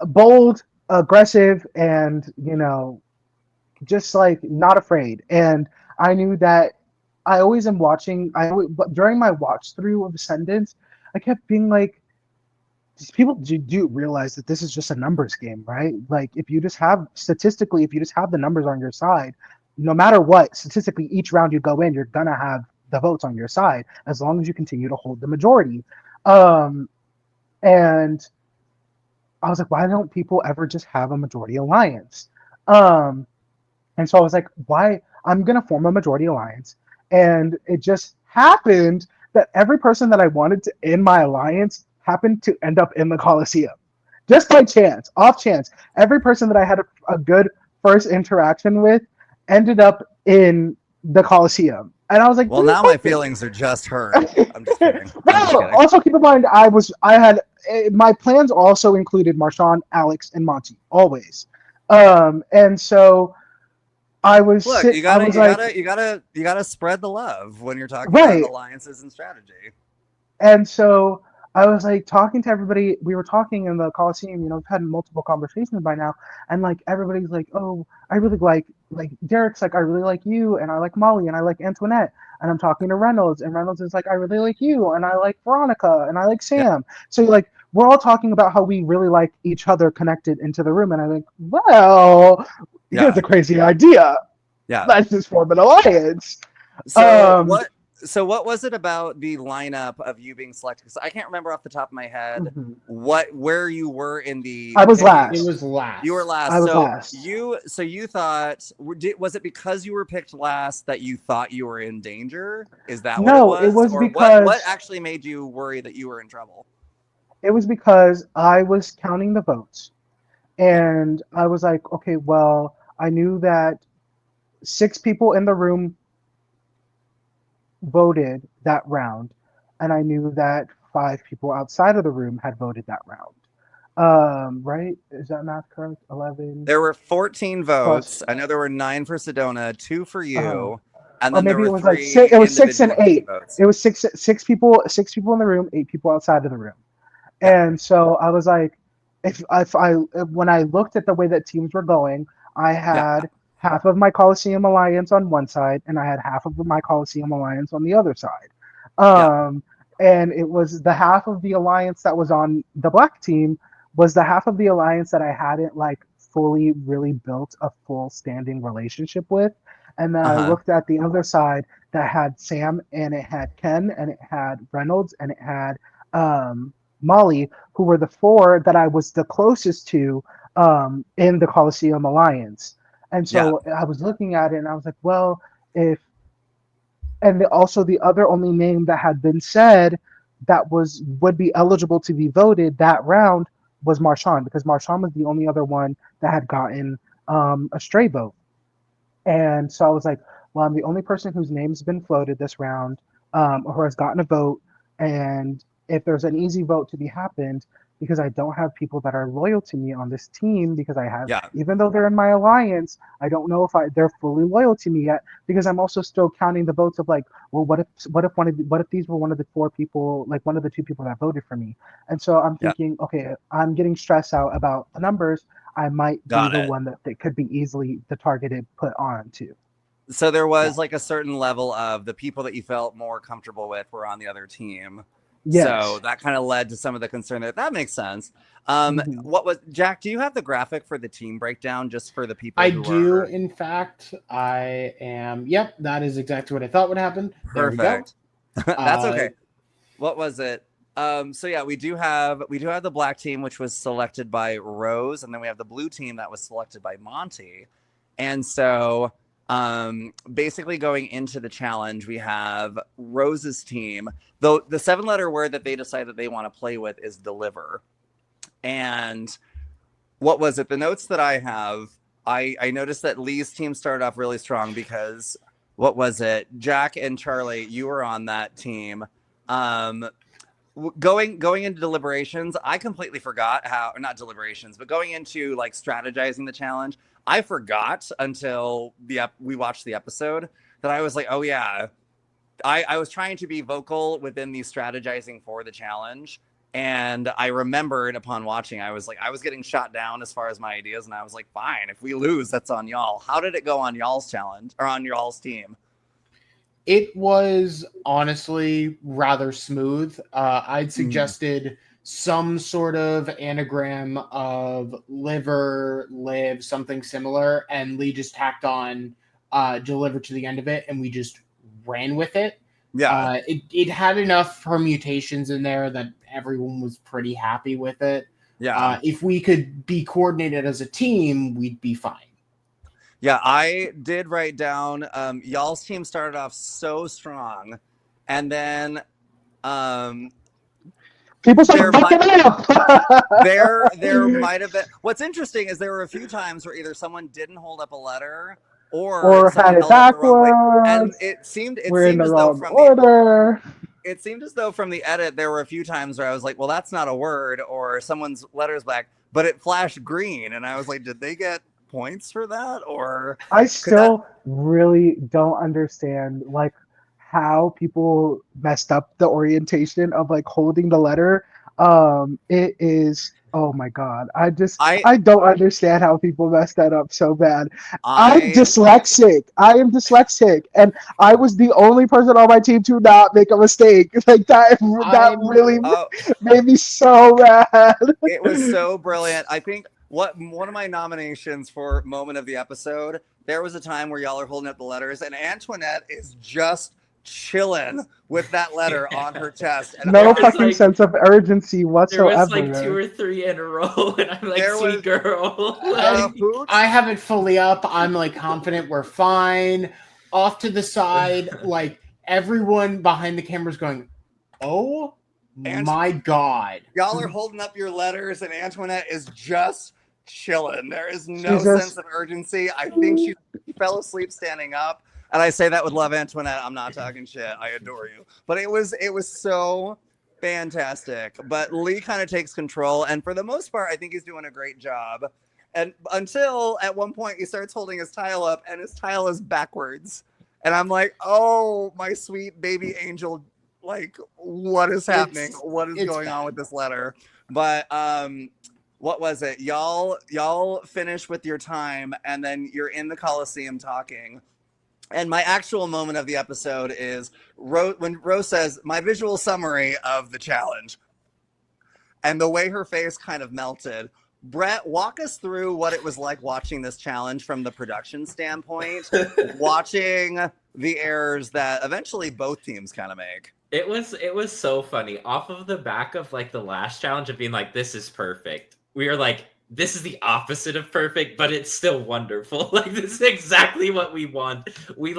bold, aggressive, and just like not afraid. And I knew that I always am watching. But during my watch through of Ascendance, I kept being like, these people do realize that this is just a numbers game, right? Like if you just have statistically, if you just have the numbers on your side, no matter what, statistically, each round you go in, you're gonna have the votes on your side as long as you continue to hold the majority. Um, and I was like, why don't people ever just have a majority alliance? Um, and so I was like, why? I'm going to form a majority alliance. And it just happened that every person that I wanted to in my alliance happened to end up in the Coliseum. Just by chance, off chance. Every person that I had a good first interaction with ended up in the Coliseum. And I was like, Well, this is now my perfect. feelings are just hurt. I'm just kidding. I'm just Well, kidding. also keep in mind, I had my plans also included Marshawn, Alex, and Monty always, and so Look, I was like, you gotta spread the love when you're talking about right, alliances and strategy. and so I was like talking to everybody. We were talking in the Coliseum. We've had multiple conversations by now, and like everybody's like, "Oh, I really like Derek's like I really like you, and I like Molly, and I like Antoinette." And I'm talking to Reynolds, and Reynolds is like, "I really like you, and I like Veronica, and I like Yeah, Sam." So like we're all talking about how we really like each other connected into the room, and I'm like, "Well, here's yeah, a crazy idea. yeah. Let's just form an alliance." So Um, what? So what was it about the lineup of you being selected? Because I can't remember off the top of my head Mhm. where you were in the I was picking. It last. was last. You were last. I was So last. you thought was it because you were picked last that you thought you were in danger? Is that what it No, it was, was or what because actually made you worry that you were in trouble? I was counting the votes, Yeah. and I was like, okay, well, I knew that 6 people in the room voted that round, and I knew that 5 people outside of the room had voted that round. Right? Is that math correct? 11 There were 14 plus, votes. I know there were 9 for Sedona, 2 for uh, you, and or then there maybe it were was like 3 six. It was six and individual team eight. votes. It was six people in the room, 8 people outside of the room. Yeah. And so I was like, if I when I looked at the way that teams were going, I Yeah. had half of my Coliseum Alliance on one side, and I had half of my Coliseum Alliance on the other side. Yeah. Um, and it was the half of the alliance that was on the black team was the half of the alliance that I hadn't like fully really built a full standing relationship with. And then I Uh-huh. looked at the other side that had Sam and it had Ken and it had Reynolds and it had Molly, who were the 4 that I was the closest to in the Coliseum Alliance. And Yeah. so I was looking at it and I was like, well, if also the other only name that had been said that would be eligible to be voted that round was Marshawn, because Marshawn was the only other one that had gotten a stray vote. And so I was like, well, I'm the only person whose name's been floated this round, or has gotten a vote. And if there's an easy vote to be happened, because I don't have people that are loyal to me on this team, because I have, Yeah. even though they're in my alliance, I don't know if they're fully loyal to me yet, because I'm also still counting the votes of like, well, what if these were one of the 4 people, like one of the 2 people that voted for me? And so I'm Yeah. thinking, okay, I'm getting stressed out about the numbers. I might be Got the it. one that they could be easily the targeted put on to. So there Yeah. was like a certain level of the people that you felt more comfortable with were on the other team. So Yes. that kind of led to some of the concern that makes sense. Hmm. What was Jack? Do you have the graphic for the team breakdown just for the people I who do, are in fact. I am. Yep, that is exactly what I thought would happen. There we go. perfect? That's Uh, okay. What was it? So yeah, we do have the black team, which was selected by Rose, and then we have the blue team that was selected by Monty. And so basically going into the challenge, we have Rose's team. Though the 7-letter word that they decide that they want to play with is deliver. And what was it? The notes that I have, I noticed that Lee's team started off really strong because what was it? Jack and Charlie, you were on that team. Um, going into deliberations, I completely forgot how, or not deliberations, but going into like strategizing the challenge, I forgot until we watched the episode that I was like, oh yeah, I was trying to be vocal within the strategizing for the challenge. And I remembered upon watching, I was getting shot down as far as my ideas. And I was like, fine, if we lose, that's on y'all. How did it go on y'all's challenge or on y'all's team? It was honestly rather smooth. I'd suggested some sort of anagram of liver, live, something similar. And Lee just tacked on deliver to the end of it. And we just ran with it. Yeah. It had enough permutations in there that everyone was pretty happy with it. Yeah. If we could be coordinated as a team, we'd be fine. Yeah, I did write down y'all's team started off so strong, and then people started fucking up. there might have been. What's interesting is there were a few times where either someone didn't hold up a letter or someone had it held up the wrong way, backwards. and it seemed We're in the as though wrong from order. it seemed as though from the edit there were a few times where I was like, well, that's not a word, or someone's letter's black, but it flashed green, and I was like, did they get points for that? Or I still really don't understand like how people messed up the orientation of like holding the letter. It is, oh my god. I don't understand how people messed that up so bad. I'm dyslexic. I am dyslexic, and I was the only person on my team to not make a mistake. Like that really made me so mad. It was so brilliant. I think one of my nominations for moment of the episode, there was a time where y'all are holding up the letters and Antoinette is just chilling with that letter on her chest. And no fucking sense of urgency whatsoever. There was like 2 or 3 in a row, and I'm like, sweet girl. I have it fully up. I'm like confident we're fine. Off to the side, like everyone behind the camera's going, oh my god. Y'all are holding up your letters and Antoinette is just chilling. There is no sense of urgency. I think she fell asleep standing up. And I say that with love, Antoinette. I'm not talking shit. I adore you. But it was so fantastic. But Lee kind of takes control. And for the most part, I think he's doing a great job. And until at one point he starts holding his tile up and his tile is backwards. And I'm like, oh, my sweet baby angel. Like, what is happening? What is going on with this letter? But what was it? Y'all finish with your time, and then you're in the Coliseum talking. And my actual moment of the episode is when Rose says, my visual summary of the challenge. And the way her face kind of melted. Brett, walk us through what it was like watching this challenge from the production standpoint, watching the errors that eventually both teams kind of make. It was so funny. Off of the back of like the last challenge of being like, this is perfect. We were like, this is the opposite of perfect, but it's still wonderful. Like, this is exactly what we want. We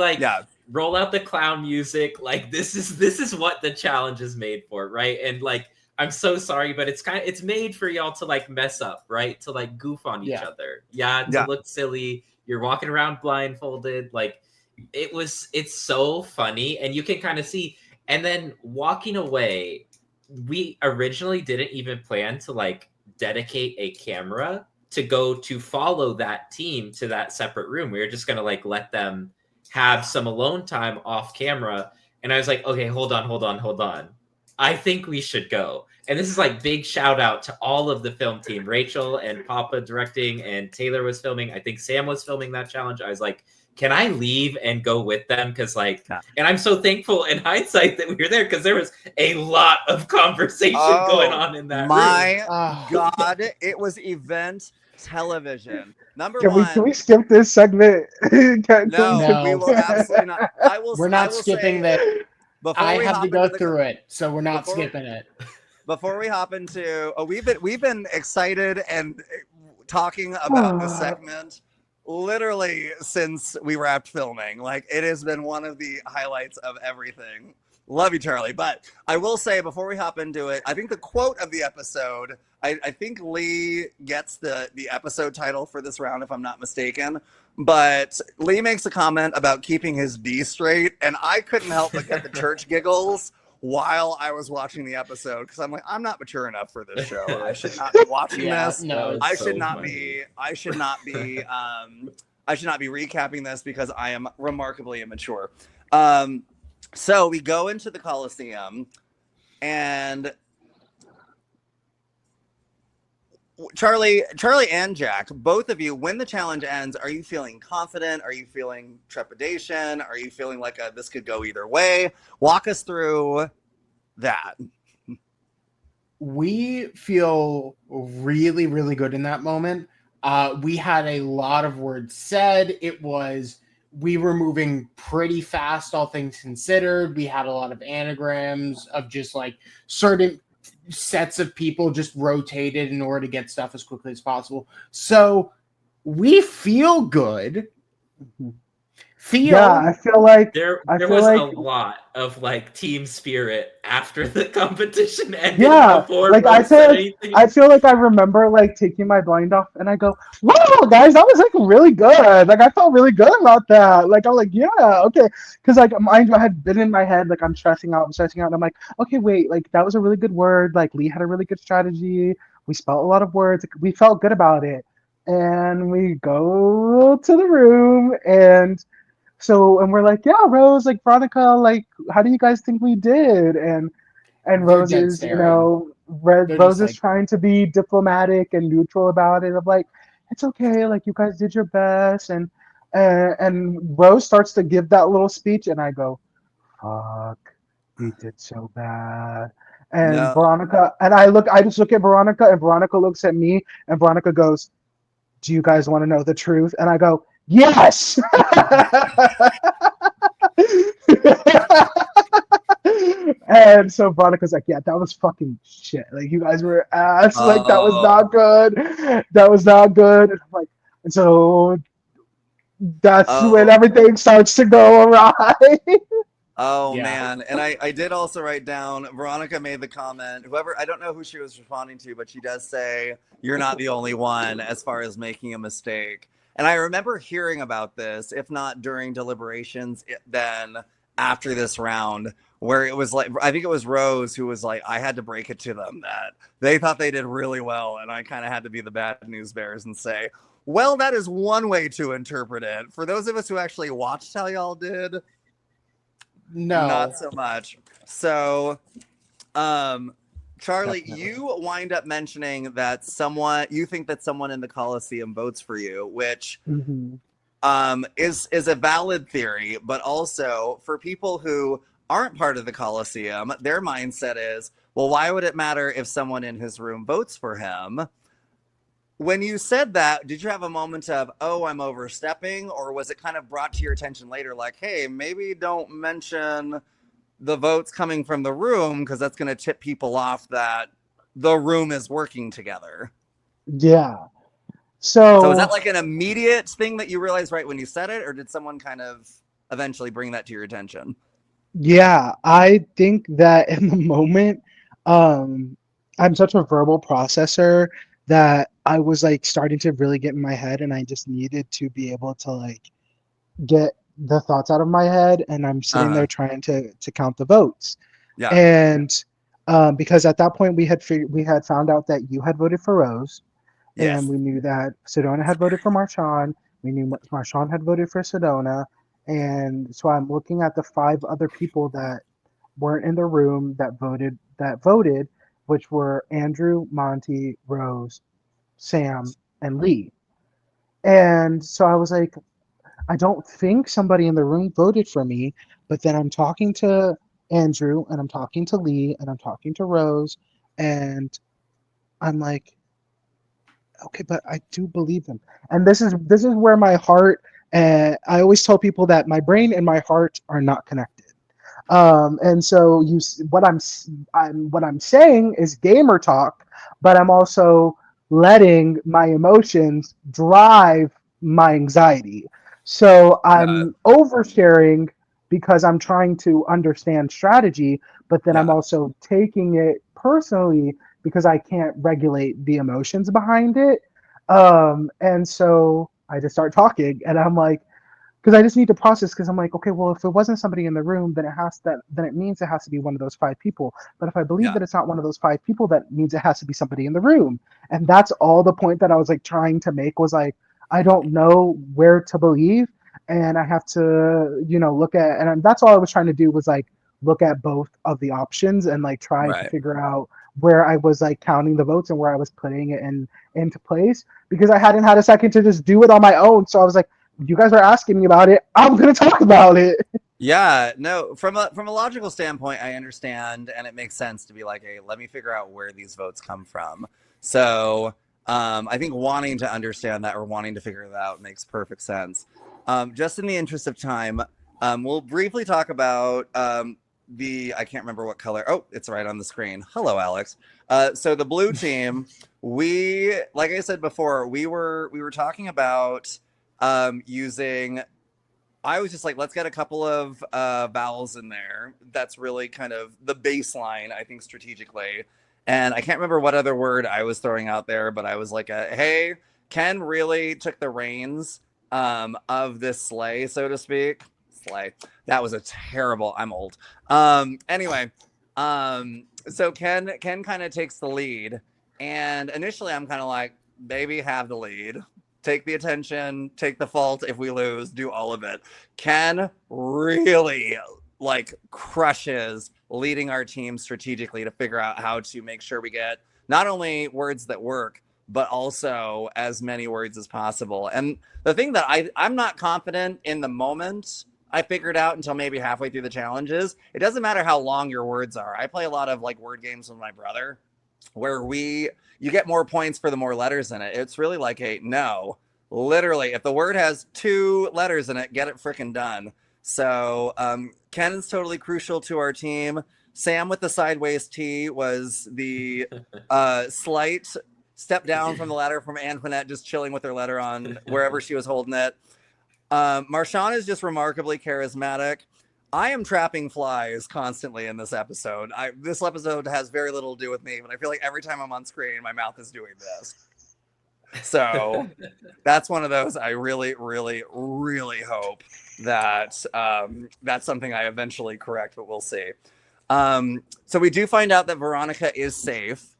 roll out the clown music. Like, this is what the challenge is made for, right? And like, I'm so sorry, but it's made for y'all to like mess up, right? To like goof on each other. To look silly. You're walking around blindfolded. Like, it's so funny, and you can kind of see. And then walking away, we originally didn't even plan to like dedicate a camera to go to follow that team to that separate room. We were just going to like let them have some alone time off camera. And I was like, okay, hold on. I think we should go. And this is like big shout out to all of the film team, Rachel and Papa directing, and Taylor was filming. I think Sam was filming that challenge. I was like, can I leave and go with them? Because like, and I'm so thankful in hindsight that we were there, because there was a lot of conversation going on in that room. My God, it was event television. Can we skip this segment? No, we will absolutely not. We're not skipping that. I have to go through it, so we're not skipping it. Before we hop into, we've been excited and talking about this segment literally since we wrapped filming. Like, it has been one of the highlights of everything. Love you, Charlie. But I will say, before we hop into it, I think the quote of the episode, I think Lee gets the episode title for this round, if I'm not mistaken. But Lee makes a comment about keeping his D straight, and I couldn't help but get the church giggles while I was watching the episode, because I'm like, I'm not mature enough for this show. I should not be watching this. No, I should not be recapping this because I am remarkably immature. So we go into the Coliseum, and Charlie and Jack, both of you, when the challenge ends, are you feeling confident? Are you feeling trepidation? Are you feeling like this could go either way? Walk us through that. We feel really, really good in that moment. We had a lot of words said. We were moving pretty fast, all things considered. We had a lot of anagrams of just like certain sets of people just rotated in order to get stuff as quickly as possible. So we feel good. Yeah, I feel like There was a lot of like team spirit after the competition ended. yeah, Before like Rose said anything. I feel like I remember like taking my blind off and I go, wow, guys, that was like really good. Like I felt really good about that. Like I'm like, yeah, okay, because like I had been in my head like I'm stressing out, and I'm like, okay, wait, like that was a really good word. Like Lee had a really good strategy. We spelled a lot of words. Like, we felt good about it, and we go to the room and we're like, yeah, Rose, like Veronica, like how do you guys think we did? And They're Rose dead is, staring. They're Rose just is like, trying to be diplomatic and neutral about it. Of like, it's okay, like you guys did your best, and Rose starts to give that little speech, and I go, fuck, we did so bad. And No. Veronica, I just look at Veronica, and Veronica looks at me, and Veronica goes, do you guys want to know the truth? And I go, yes. And so Veronica's like, yeah, that was fucking shit. Like you guys were ass. Like that was Oh. not good. That was not good. And I'm like, and so that's when Oh. everything starts to go awry. Oh yeah. man. And I did also write down, Veronica made the comment, whoever, I don't know who she was responding to, but she does say, you're not the only one as far as making a mistake. And I remember hearing about this, if not during deliberations, then after this round, where it was like, I think it was Rose who was like, I had to break it to them that they thought they did really well. And I kind of had to be the bad news bears and say, well, that is one way to interpret it. For those of us who actually watched how y'all did, No. not so much. So, Charlie, Definitely. you wind up mentioning that you think that someone in the Coliseum votes for you, which Mm-hmm. is a valid theory, but also for people who aren't part of the Coliseum, their mindset is, well, why would it matter if someone in his room votes for him? When you said that, did you have a moment of, oh, I'm overstepping? Or was it kind of brought to your attention later, like, hey, maybe don't mention the votes coming from the room because that's going to tip people off that the room is working together? Yeah. So is that So like an immediate thing that you realized right when you said it? Or did someone kind of eventually bring that to your attention? yeah, I think that in the moment, um, I'm such a verbal processor that I was like starting to really get in my head, and I just needed to be able to like get the thoughts out of my head, and I'm sitting Uh-huh. there trying to count the votes. Yeah. And because at that point we had found out that you had voted for Rose, and Yes. we knew that Sedona had voted for Marshawn. We knew Marshawn had voted for Sedona, and so I'm looking at the five other people that weren't in the room that voted, which were Andrew, Monty, Rose, Sam, and Lee. And so I was like, I don't think somebody in the room voted for me, but then I'm talking to Andrew and I'm talking to Lee and I'm talking to Rose, and I'm like, okay, but I do believe them. And this is where my heart, I always tell people that my brain and my heart are not connected. And so what I'm saying is gamer talk, but I'm also letting my emotions drive my anxiety. So Yeah. I'm oversharing because I'm trying to understand strategy, but then I'm Yeah. also taking it personally because I can't regulate the emotions behind it. And so I just start talking, and I'm like, because I just need to process. Because I'm like, okay, well, if it wasn't somebody in the room, then it means it has to be one of those five people. But if I believe Yeah. that it's not one of those five people, that means it has to be somebody in the room. And that's all the point that I was like trying to make was like, I don't know where to believe. and I have to, look at, and that's all I was trying to do was like look at both of the options and like try to Right. figure out where I was like counting the votes and where I was putting it into place, because I hadn't had a second to just do it on my own. So I was like, you guys are asking me about it, I'm gonna talk about it. Yeah, no, from a logical standpoint, I understand, and it makes sense to be like, hey, let me figure out where these votes come from. So I think wanting to understand that or wanting to figure that out makes perfect sense. Just in the interest of time, we'll briefly talk about I can't remember what color. Oh, it's right on the screen. Hello, Alex. So the blue team, like I said before, we were talking about using. I was just like, let's get a couple of vowels in there. That's really kind of the baseline, I think, strategically. And I can't remember what other word I was throwing out there, but I was like, hey, Ken really took the reins of this sleigh, so to speak. Sleigh. That was a terrible. I'm old. Anyway, so Ken kind of takes the lead, and initially I'm kind of like, baby, have the lead. Take the attention, take the fault if we lose, do all of it. Ken really like crushes leading our team strategically to figure out how to make sure we get not only words that work, but also as many words as possible. And the thing that I'm not confident in the moment I figured out until maybe halfway through the challenges, it doesn't matter how long your words are. I play a lot of like word games with my brother where you get more points for the more letters in it. It's really like literally, if the word has 2 letters in it, get it freaking done. So Ken is totally crucial to our team. Sam with the sideways T was the slight step down from the ladder from Antoinette, just chilling with her letter on wherever she was holding it. Marshawn is just remarkably charismatic. I am trapping flies constantly in this episode. This episode has very little to do with me, but I feel like every time I'm on screen, my mouth is doing this. So that's one of those I really, really, really hope that that's something I eventually correct, but we'll see. So we do find out that Veronica is safe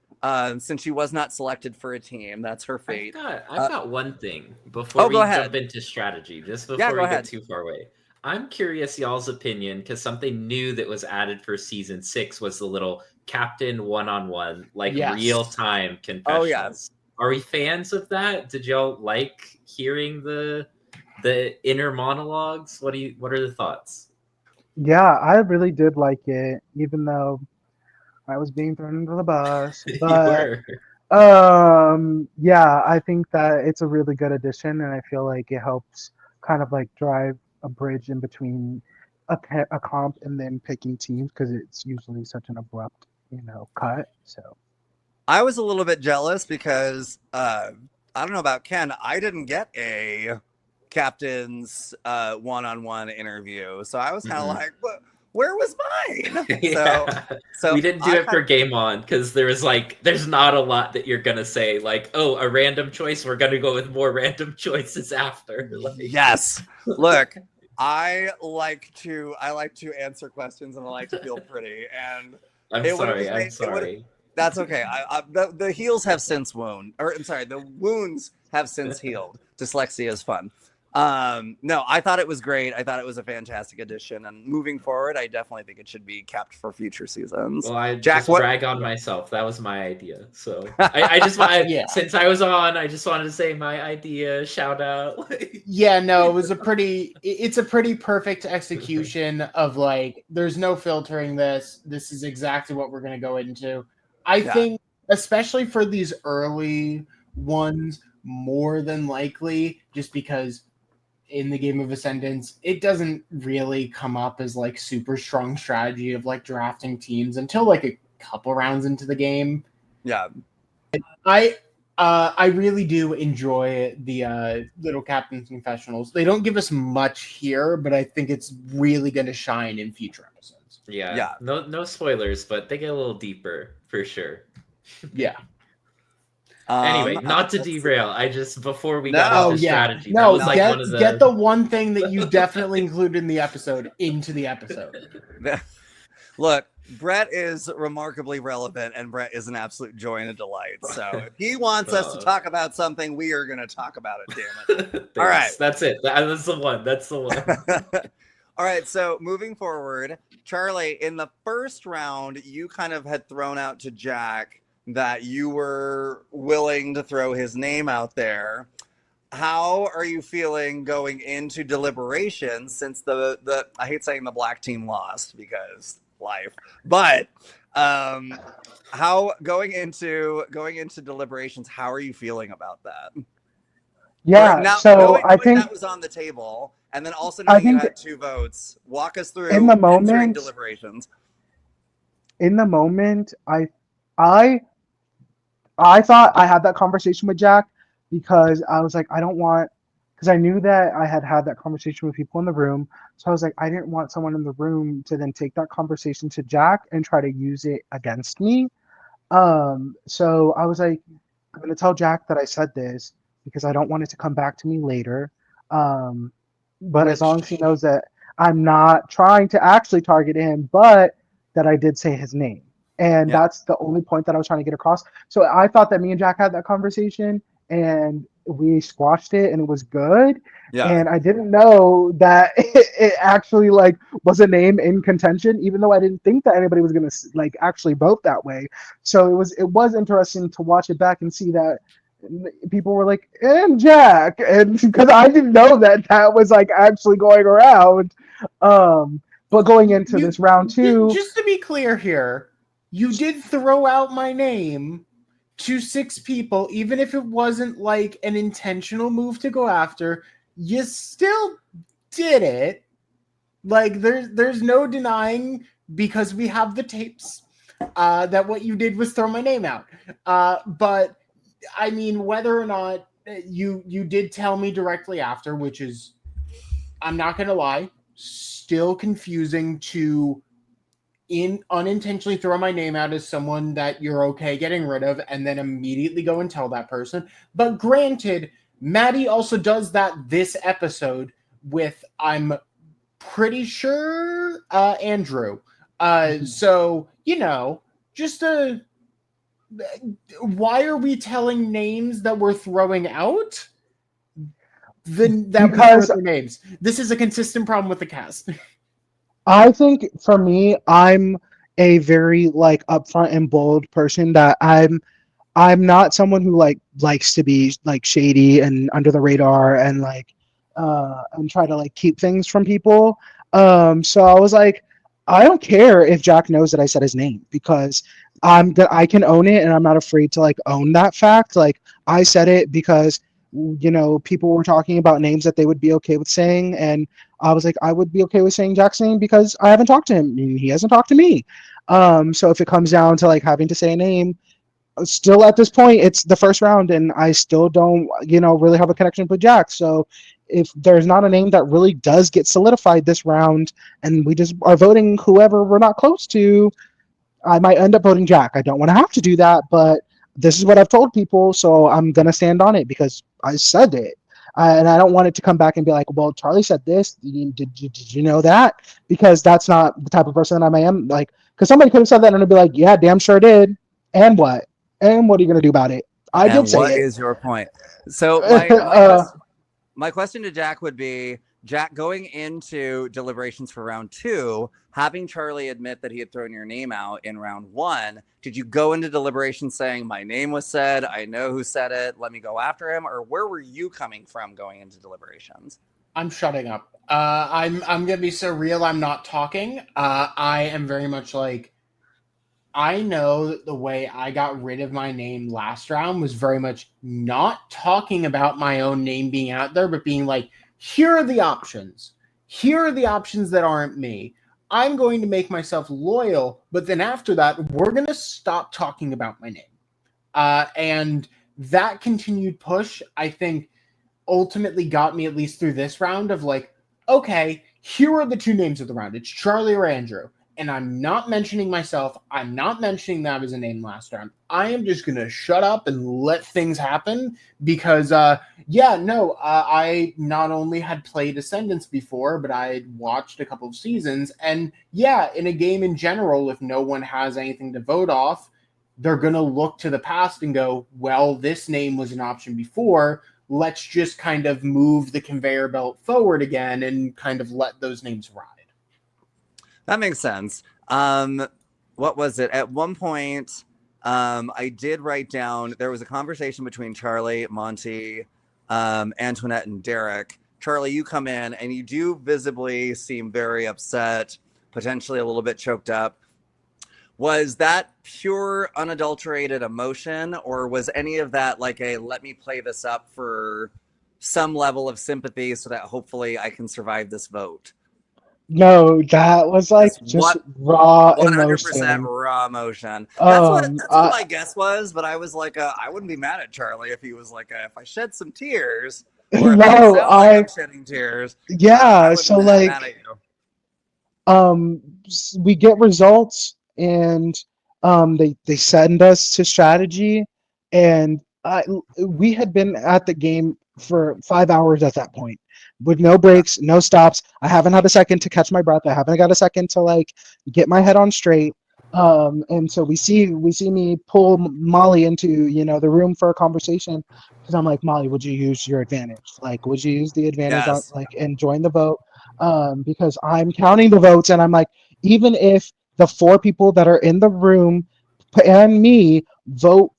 since she was not selected for a team. That's her fate. I've got one thing before we jump into strategy, just before we get too far away. I'm curious y'all's opinion, because something new that was added for season 6 was the little captain one-on-one, like real-time confessionals. Oh, yes. Are we fans of that? Did y'all like hearing the inner monologues? What are the thoughts? Yeah, I really did like it, even though I was being thrown under the bus. But yeah, I think that it's a really good addition, and I feel like it helps kind of like drive a bridge in between a comp and then picking teams, because it's usually such an abrupt, cut. So I was a little bit jealous because I don't know about Ken. I didn't get a captain's one-on-one interview, so I was kind of like, where was mine? Yeah. So we didn't do it for Game On because there's not a lot that you're gonna say, like, oh, a random choice, we're gonna go with more random choices after. Yes. Look, I like to answer questions and I like to feel pretty, and I'm sorry. That's okay. The heels have since the wounds have since healed. Dyslexia is fun. No, I thought it was great. I thought it was a fantastic addition, and moving forward, I definitely think it should be kept for future seasons. Well, I just brag on myself. That was my idea. So I just since I was on, I just wanted to say my idea. Shout out. Yeah, no, it's a pretty perfect execution of like, there's no filtering this. This is exactly what we're gonna go into. I think, especially for these early ones, more than likely, just because in the game of Ascendance, it doesn't really come up as like super strong strategy of like drafting teams until like a couple rounds into the game. Yeah. I really do enjoy the little captain's confessionals. They don't give us much here, but I think it's really going to shine in future episodes. Yeah. No spoilers, but they get a little deeper for sure. Yeah. Anyway, not to derail. Before we got into strategy. No, get the one thing that you definitely included in the episode into the episode. Look, Brett is remarkably relevant, and Brett is an absolute joy and a delight. So if he wants us to talk about something, we are going to talk about it. Damn it! All right, that's it. That's the one. That's the one. All right. So moving forward, Charlie, in the first round, you kind of had thrown out to Jack that you were willing to throw his name out there. How are you feeling going into deliberations since the I hate saying the black team lost because life, but how going into deliberations, how are you feeling about that? Yeah, Now, so knowing that was on the table, and then also I knowing you think had 2 votes, walk us in through the entering moment, deliberations. I I thought I had that conversation with Jack because I was like, I don't want, because I knew that I had had that conversation with people in the room. So I was like, I didn't want someone in the room to then take that conversation to Jack and try to use it against me. So I was like, I'm going to tell Jack that I said this because I don't want it to come back to me later. Um, but as long as he Which knows that I'm not trying to actually target him, but that I did say his name. And Yeah, that's the only point that I was trying to get across. So I thought that me and Jack had that conversation and we squashed it and it was good. yeah, And I didn't know that it actually like was a name in contention, even though I didn't think that anybody was gonna like actually vote that way. So it was interesting to watch it back and see that people were like, and Jack, and because I didn't know that that was like actually going around. But going into you this round two, just to be clear here, you did throw out my name to 6 people, even if it wasn't like an intentional move to go after. You still did it. Like there's no denying because we have the tapes that what you did was throw my name out. But I mean, whether or not you did tell me directly after, which is, I'm not gonna lie, still confusing to unintentionally throw my name out as someone that you're okay getting rid of and then immediately go and tell that person. But granted, Maddie also does that this episode with, I'm pretty sure, Andrew. So, just a why are we telling names that we're throwing out? That we throw because their names. This is a consistent problem with the cast. I think for me, I'm a very like upfront and bold person that I'm not someone who like likes to be like shady and under the radar and like and try to like keep things from people. So I was like, I don't care if Jack knows that I said his name because I can own it and I'm not afraid to like own that fact. Like I said it because people were talking about names that they would be okay with saying, and I was like, I would be okay with saying Jack's name because I haven't talked to him and he hasn't talked to me. So if it comes down to like having to say a name, still at this point it's the first round and I still don't really have a connection with Jack. So if there's not a name that really does get solidified this round and we just are voting whoever we're not close to, I might end up voting Jack. I don't want to have to do that, but this is what I've told people, so I'm going to stand on it because I said it. And I don't want it to come back and be like, well, Charlie said this. Did you know that? Because that's not the type of person that I am. Like, because somebody could have said that and I'd be like, yeah, damn sure did. And what? And what are you going to do about it? I did and say what it. is your point? So my question to Jack would be, Jack, going into deliberations for round 2, having Charlie admit that he had thrown your name out in round 1, did you go into deliberations saying my name was said, I know who said it, let me go after him, or where were you coming from going into deliberations? I'm shutting up. I'm gonna be so real. I'm not talking. I am very much like, I know that the way I got rid of my name last round was very much not talking about my own name being out there, but being like, here are the options. Here are the options that aren't me. I'm going to make myself loyal, but then after that, we're going to stop talking about my name. And that continued push, I think, ultimately got me at least through this round of like, okay, here are the 2 names of the round. It's Charlie or Andrew. and I'm not mentioning myself, I'm not mentioning that I was a name last round. I am just going to shut up and let things happen because, I not only had played Ascendance before, but I had watched a couple of seasons. And yeah, in a game in general, if no one has anything to vote off, they're going to look to the past and go, well, this name was an option before. Let's just kind of move the conveyor belt forward again and kind of let those names ride. That makes sense. What was it? At one point, I did write down there was a conversation between Charlie, Monty, Antoinette, and Derek. Charlie, you come in and you do visibly seem very upset, potentially a little bit choked up. Was that pure, unadulterated emotion, or was any of that like a let me play this up for some level of sympathy so that hopefully I can survive this vote? No, that was like Just just what raw 100% emotion. raw emotion. Um, That's what I, my guess was, but I was like, I wouldn't be mad at Charlie if he was like, if I shed some tears, or if I no, sound like I'm shedding tears, I yeah. wouldn't So be mad like, at you. we get results, and they send us to strategy, and we had been at the game for 5 hours at that point with no breaks, no stops. I haven't had a second to catch my breath. I haven't got a second to like get my head on straight. And so we see me pull Molly into the room for a conversation, because I'm like, Molly, would you use your advantage? Like, would you use the advantage on Yes. like and join the vote? Because I'm counting the votes, and I'm like, even if the 4 people that are in the room and me vote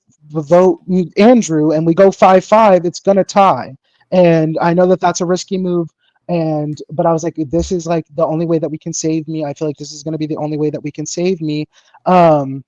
Andrew, and we go 5-5, it's gonna tie. And I know that that's a risky move. But I was like, this is like the only way that we can save me. I feel like this is gonna be the only way that we can save me. Um,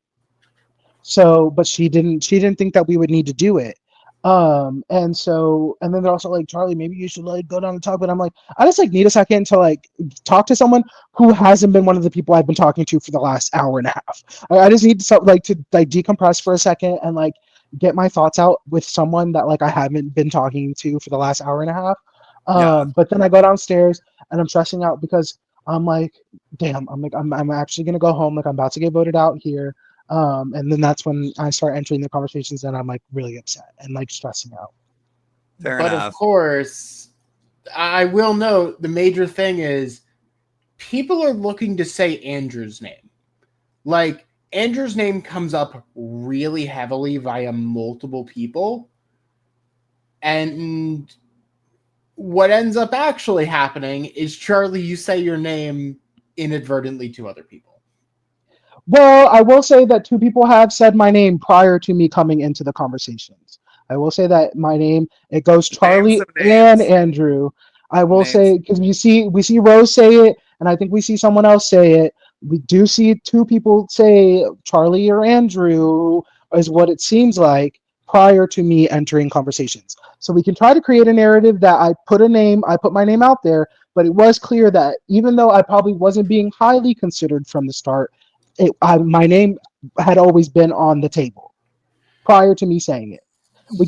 but she didn't think that we would need to do it. And then they're also like, Charlie, maybe you should like go down and talk. But I'm like, I just like need a second to like talk to someone who hasn't been one of the people I've been talking to for the last hour and a half. I just need to like decompress for a second and like get my thoughts out with someone that like I haven't been talking to for the last hour and a half. Yeah. But then I go downstairs and I'm stressing out because I'm like, damn, I'm actually gonna go home. Like I'm about to get voted out here. And then that's when I start entering the conversations and I'm like really upset and like stressing out. Fair But of enough. course, I will note the major thing is people are looking to say Andrew's name. Like, Andrew's name comes up really heavily via multiple people. And what ends up actually happening is, Charlie, you say your name inadvertently to other people. Well, I will say that 2 people have said my name prior to me coming into the conversations. I will say that my name, it goes Name Charlie some and names. Andrew. I will Names. say, because we see Rose say it, and I think we see someone else say it. We do see 2 people say Charlie or Andrew is what it seems like prior to me entering conversations. So we can try to create a narrative that I put my name out there, but it was clear that even though I probably wasn't being highly considered from the start, my name had always been on the table prior to me saying it. Yes. We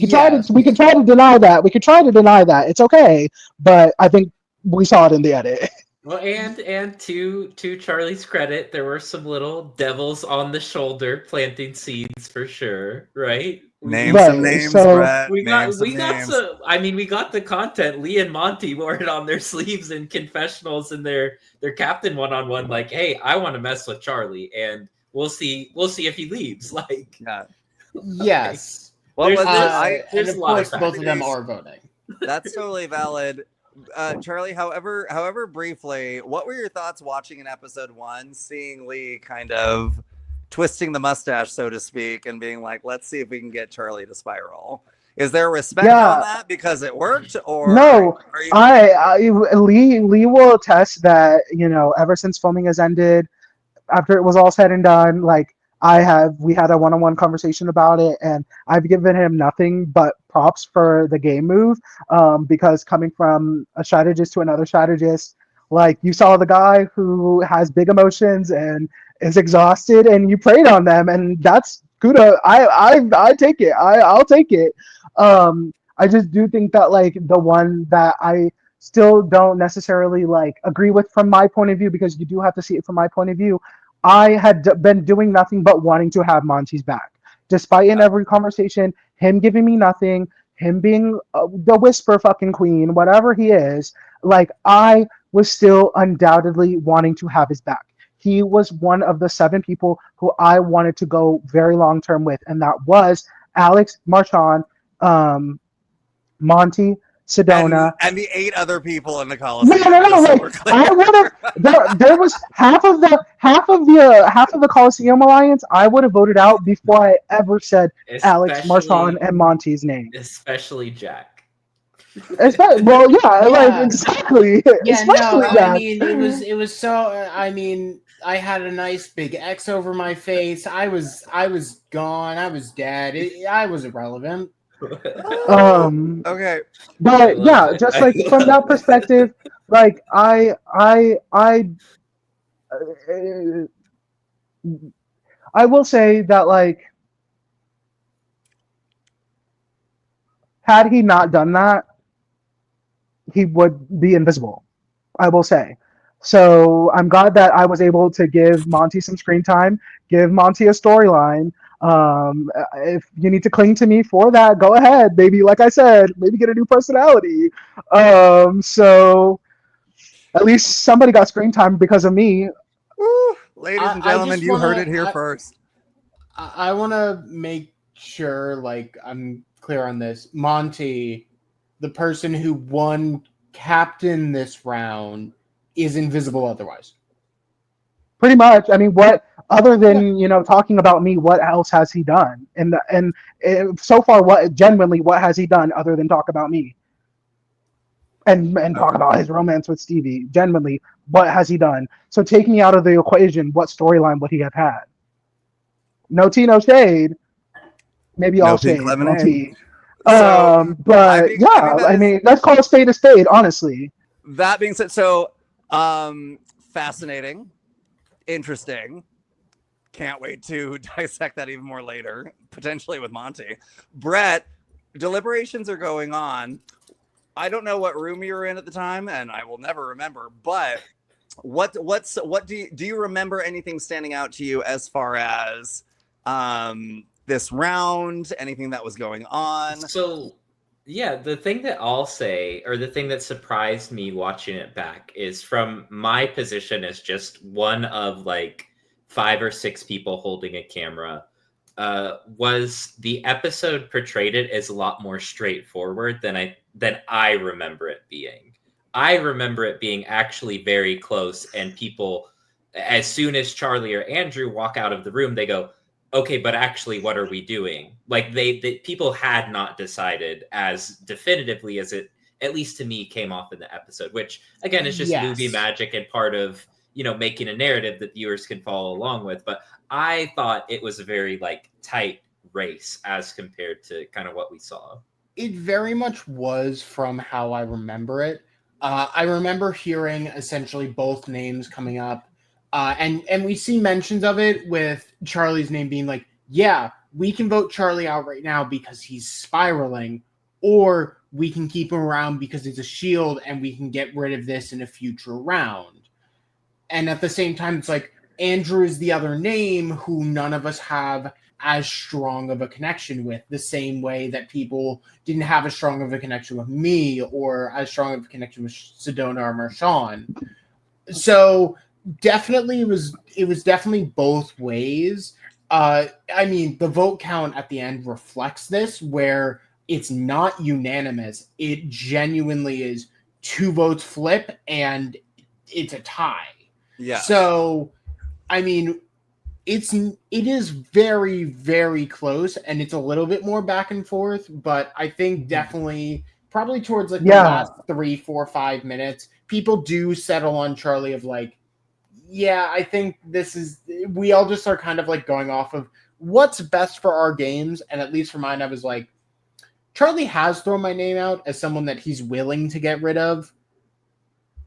can try to deny that. We could try to deny that. It's okay, but I think we saw it in the edit. Well, and to Charlie's credit, there were some little devils on the shoulder planting seeds for sure, right? Name some Right. names, So Brett. Name some We got names. some. I mean, we got the content. Lee and Monty wore it on their sleeves in confessionals and their captain one-on-one. Like, hey, I want to mess with Charlie, and we'll see if he leaves. Like, Yeah. like Yes. What was it? And there's of a lot course, of both of them Please. are voting. That's totally valid. Charlie, however briefly, what were your thoughts watching in episode 1, seeing Lee kind of twisting the mustache, so to speak, and being like, let's see if we can get Charlie to spiral? Is there respect on yeah, that because it worked, or no, are you? Lee will attest that ever since filming has ended, after it was all said and done, like we had a one-on-one conversation about it, and I've given him nothing but props for the game move, because coming from a strategist to another strategist, like you saw the guy who has big emotions and is exhausted, and you preyed on them, and that's kudos. I take it. I'll take it. I just do think that like the one that I still don't necessarily like agree with from my point of view, because you do have to see it from my point of view, I had been doing nothing but wanting to have Monty's back. Despite in every conversation, him giving me nothing, him being the whisper fucking queen, whatever he is, like I was still undoubtedly wanting to have his back. He was one of the 7 people who I wanted to go very long term with, and that was Alex, Marshawn, Monty, Sedona, and the 8 other people in the no, Coliseum. no, no. Just so Like we're clear. I would have. There was half of the Coliseum Alliance. I would have voted out before I ever said Alex, Marshawn, especially and Monty's name. especially Jack. Well, yeah, like Yeah. exactly. Yeah, no, Especially I that. mean, it was so. I mean, I had a nice big X over my face. I was gone. I was dead. I was irrelevant. Okay. But love yeah, it. just I like from love that it. perspective, like uh, I will say that like had he not done that, he would be invisible. I will say. So I'm glad that I was able to give Monty some screen time, give Monty a storyline. If you need to cling to me for that, go ahead. Maybe, like I said, maybe get a new personality. So at least somebody got screen time because of me. Woo. Ladies and I gentlemen, just you heard wanna. it here first. I want to make sure, like, I'm clear on this. Monty, the person who won captain this round, is invisible otherwise. Pretty much. I mean, what other Yeah. than talking about me? What else has he done? And so far, what has he done other than talk about me and talk about his romance with Stevie? Genuinely, what has he done? So take me out of the equation. What storyline would he have had? No tea, no shade. Maybe No all pink shade, no lemonade. tea. So But I think yeah, that I is mean, let's call a spade, honestly. that being said. So fascinating, interesting. Can't wait to dissect that even more later, potentially with Monty. Brett, deliberations are going on. I don't know what room you were in at the time, and I will never remember. But what do you remember anything standing out to you as far as this round? Anything that was going on? So, yeah, the thing that I'll say, or the thing that surprised me watching it back, is from my position as just one of like 5 or 6 people holding a camera. Was the episode portrayed it as a lot more straightforward than I remember it being. I remember it being actually very close, and people, as soon as Charlie or Andrew walk out of the room, they go, okay, but actually, what are we doing? Like they people had not decided as definitively as it, at least to me, came off in the episode, which again is just movie Yes. magic and part of making a narrative that viewers can follow along with. But I thought it was a very like tight race as compared to kind of what we saw. It very much was from how I remember it. I remember hearing essentially both names coming up, and we see mentions of it with Charlie's name being like, yeah, we can vote Charlie out right now because he's spiraling, or we can keep him around because he's a shield and we can get rid of this in a future round. And at the same time, it's like Andrew is the other name who none of us have as strong of a connection with, the same way that people didn't have as strong of a connection with me or as strong of a connection with Sedona or Marshawn. So definitely it was definitely both ways. I mean, the vote count at the end reflects this, where it's not unanimous. It genuinely is 2 votes flip and it's a tie. Yeah. So, I mean, it is very, very close, and it's a little bit more back and forth, but I think definitely probably towards like the Yeah. last 3, 4, 5 minutes, people do settle on Charlie of like, yeah, I think we all just are kind of like going off of what's best for our games. And at least for mine, I was like, Charlie has thrown my name out as someone that he's willing to get rid of.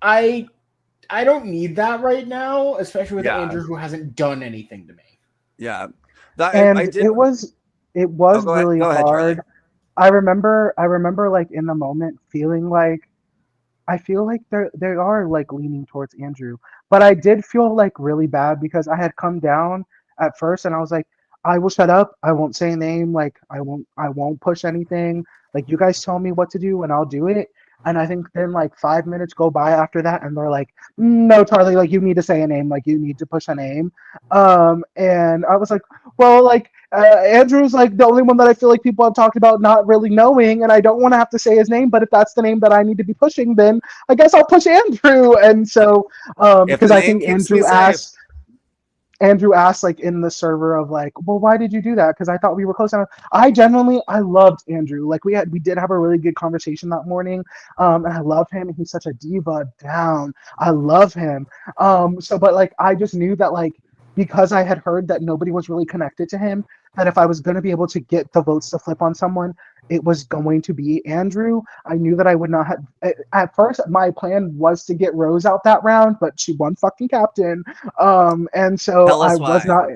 I don't need that right now, especially with Yeah. Andrew, who hasn't done anything to me. Yeah. And I did. it was Go ahead. really Go ahead, Charlie. hard. I remember like in the moment feeling like I feel like they are like leaning towards Andrew, but I did feel like really bad because I had come down at first and I was like, I will shut up. I won't say a name. Like I won't push anything. Like you guys tell me what to do and I'll do it. And I think then like 5 minutes go by after that and they're like, no, Charlie, like you need to say a name. Like you need to push a name. And I was like, well, like Andrew's like the only one that I feel like people have talked about not really knowing, and I don't want to have to say his name. But if that's the name that I need to be pushing, then I guess I'll push Andrew. And so, If because the I name think keeps me safe. Andrew asked like in the server of like, well, why did you do that? Because I thought we were close. And I loved Andrew. Like we did have a really good conversation that morning. And I love him. He's such a diva down. I love him. But like I just knew that like because I had heard that nobody was really connected to him, that if I was going to be able to get the votes to flip on someone, it was going to be Andrew. I knew that I would not have. At first, my plan was to get Rose out that round, but she won fucking captain. And so Tell I us was why. not.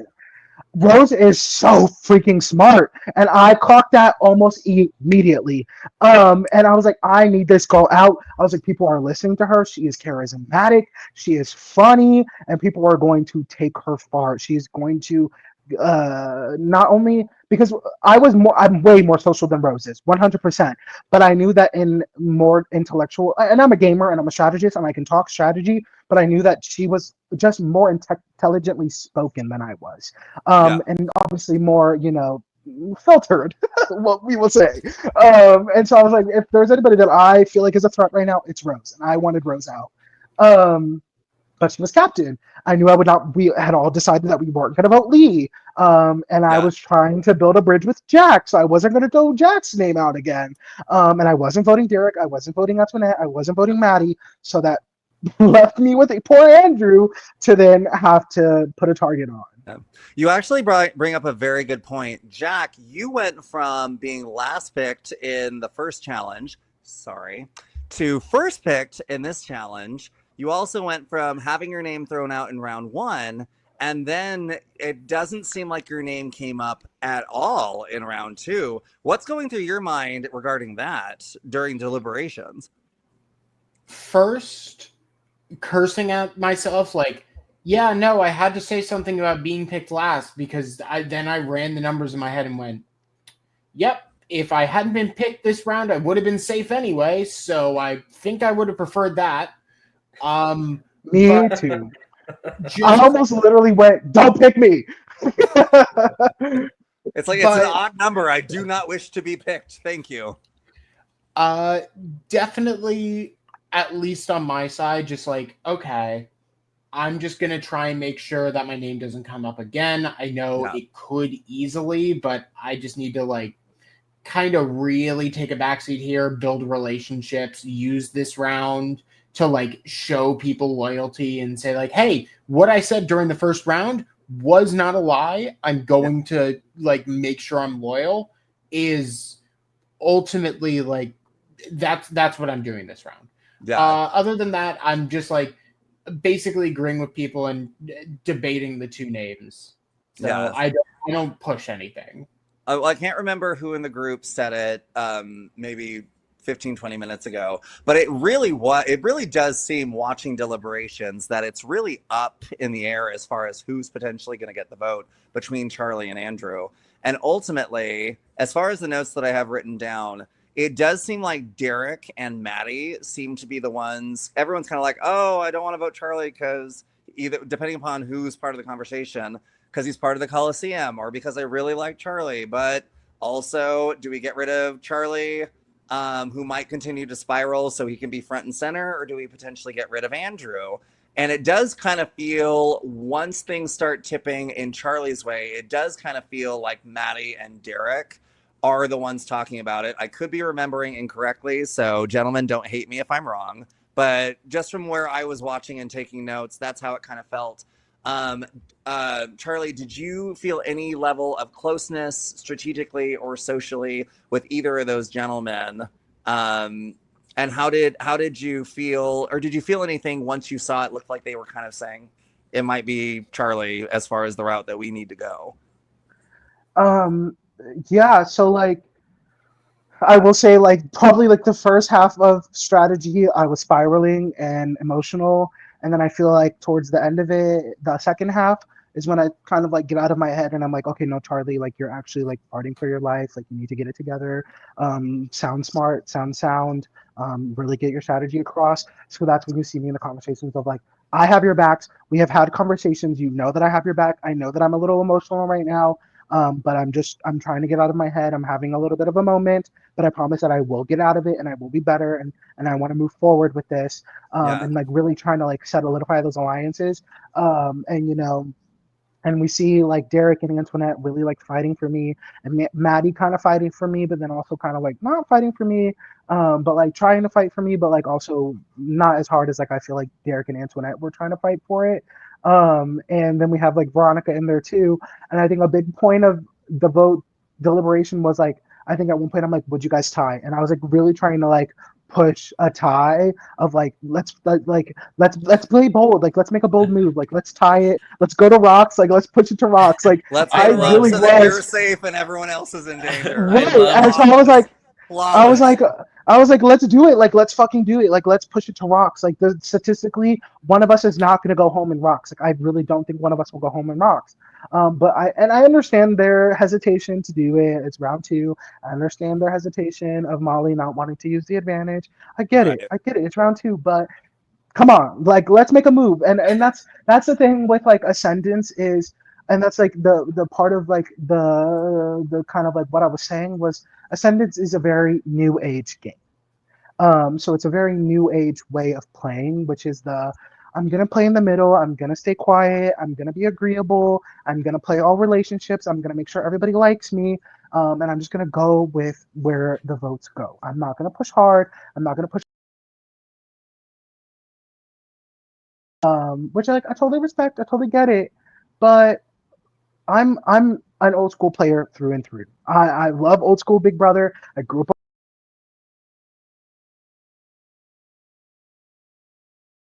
Rose is so freaking smart, and I clocked that almost immediately. And I was like, I need this girl out. I was like, people are listening to her. She is charismatic. She is funny, and people are going to take her far. She is going to not only because I'm way more social than Rose is, 100%. But I knew that in more intellectual, and I'm a gamer and I'm a strategist and I can talk strategy, but I knew that she was just more intelligently spoken than I was. Yeah. And obviously more, filtered, what we will say. And so I was like, if there's anybody that I feel like is a threat right now, it's Rose, and I wanted Rose out. But she was captain. I knew I would not. We had all decided that we weren't going to vote Lee, and I Yeah. was trying to build a bridge with Jack, so I wasn't going to go Jack's name out again. And I wasn't voting Derek. I wasn't voting Antoinette. I wasn't voting Maddie. So that left me with a poor Andrew to then have to put a target on. Yeah. You actually bring up a very good point. Jack, you went from being last picked in the first challenge, sorry, to first picked in this challenge. You also went from having your name thrown out in round one, and then it doesn't seem like your name came up at all in round two. What's going through your mind regarding that during deliberations? First, cursing at myself, like, yeah, no, I had to say something about being picked last because I ran the numbers in my head and went, yep, if I hadn't been picked this round, I would have been safe anyway. So I think I would have preferred that. Me too. I Just, almost literally went, "Don't pick me." It's like, it's an but odd number. I do not wish to be picked. Thank you. definitely, at least on my side, just like, okay, I'm just going to try and make sure that my name doesn't come up again. I know Yeah. it could easily, but I just need to like kind of really take a backseat here, build relationships, use this round to like show people loyalty and say like, hey, what I said during the first round was not a lie. I'm going to like make sure I'm loyal is ultimately like that's what I'm doing this round. Yeah. Other than that, I'm just like basically agreeing with people and debating the two names. So Yes. I don't push anything. I can't remember who in the group said it, maybe 15, 20 minutes ago, but it really does seem, watching deliberations, that it's really up in the air as far as who's potentially going to get the vote between Charlie and Andrew. And ultimately, as far as the notes that I have written down, it does seem like Derek and Maddie seem to be the ones. Everyone's kind of like, oh, I don't want to vote Charlie because, either depending upon who's part of the conversation, because he's part of the Coliseum, or because I really like Charlie. But also, do we get rid of Charlie, who might continue to spiral so he can be front and center, or do we potentially get rid of Andrew? And it does kind of feel, once things start tipping in Charlie's way, it does kind of feel like Maddie and Derek are the ones talking about it. I could be remembering incorrectly, so gentlemen, don't hate me if I'm wrong. But just from where I was watching and taking notes, that's how it kind of felt. Charlie, did you feel any level of closeness strategically or socially with either of those gentlemen? And how did you feel, or did you feel anything once you saw it looked like they were kind of saying it might be Charlie as far as the route that we need to go? Yeah, so like I will say, like, probably like the first half of strategy, I was spiraling and emotional, and then I feel like towards the end of it, the second half is when I kind of like get out of my head and I'm like, okay, no, Charlie, like you're actually like fighting for your life, like you need to get it together, sound smart, sound, really get your strategy across. So that's when you see me in the conversations of like, I have your backs. We have had conversations. You know that I have your back. I know that I'm a little emotional right now, but I'm trying to get out of my head. I'm having a little bit of a moment, but I promise that I will get out of it and I will be better, and I want to move forward with this, Yeah. and like really trying to like solidify those alliances, and and we see like Derek and Antoinette really like fighting for me, and Maddie kind of fighting for me, but then also kind of like not fighting for me, but like trying to fight for me, but like also not as hard as like I feel like Derek and Antoinette were trying to fight for it. And then we have like Veronica in there too, and I think a big point of the vote deliberation was like, I think at one point I'm like, would you guys tie? And I was like really trying to like push a tie of like let's play bold, like let's make a bold move, like let's tie it, let's go to rocks, like let's push it to rocks, like Let's I go I to rocks love really so that you're was safe and everyone else is in danger. I right. love And so I was Flawless. like, I was Flawless. like, I was like, let's do it. Like, let's fucking do it. Like, let's push it to rocks. Like, statistically, one of us is not going to go home in rocks. Like, I really don't think one of us will go home in rocks. But I understand their hesitation to do it. It's round two. I understand their hesitation of Molly not wanting to use the advantage. I get it. Right. I get it. It's round two. But come on, like let's make a move. And that's the thing with like Ascendance is, and that's like the part of like the kind of like what I was saying was Ascendance is a very new age game. So it's a very new age way of playing, which is the I'm gonna play in the middle, I'm gonna stay quiet, I'm gonna be agreeable, I'm gonna play all relationships, I'm gonna make sure everybody likes me, and I'm just gonna go with where the votes go. I'm not gonna push hard, I'm not gonna push, which I totally respect, I totally get it, but I'm an old school player through and through. I love old school Big Brother. I grew up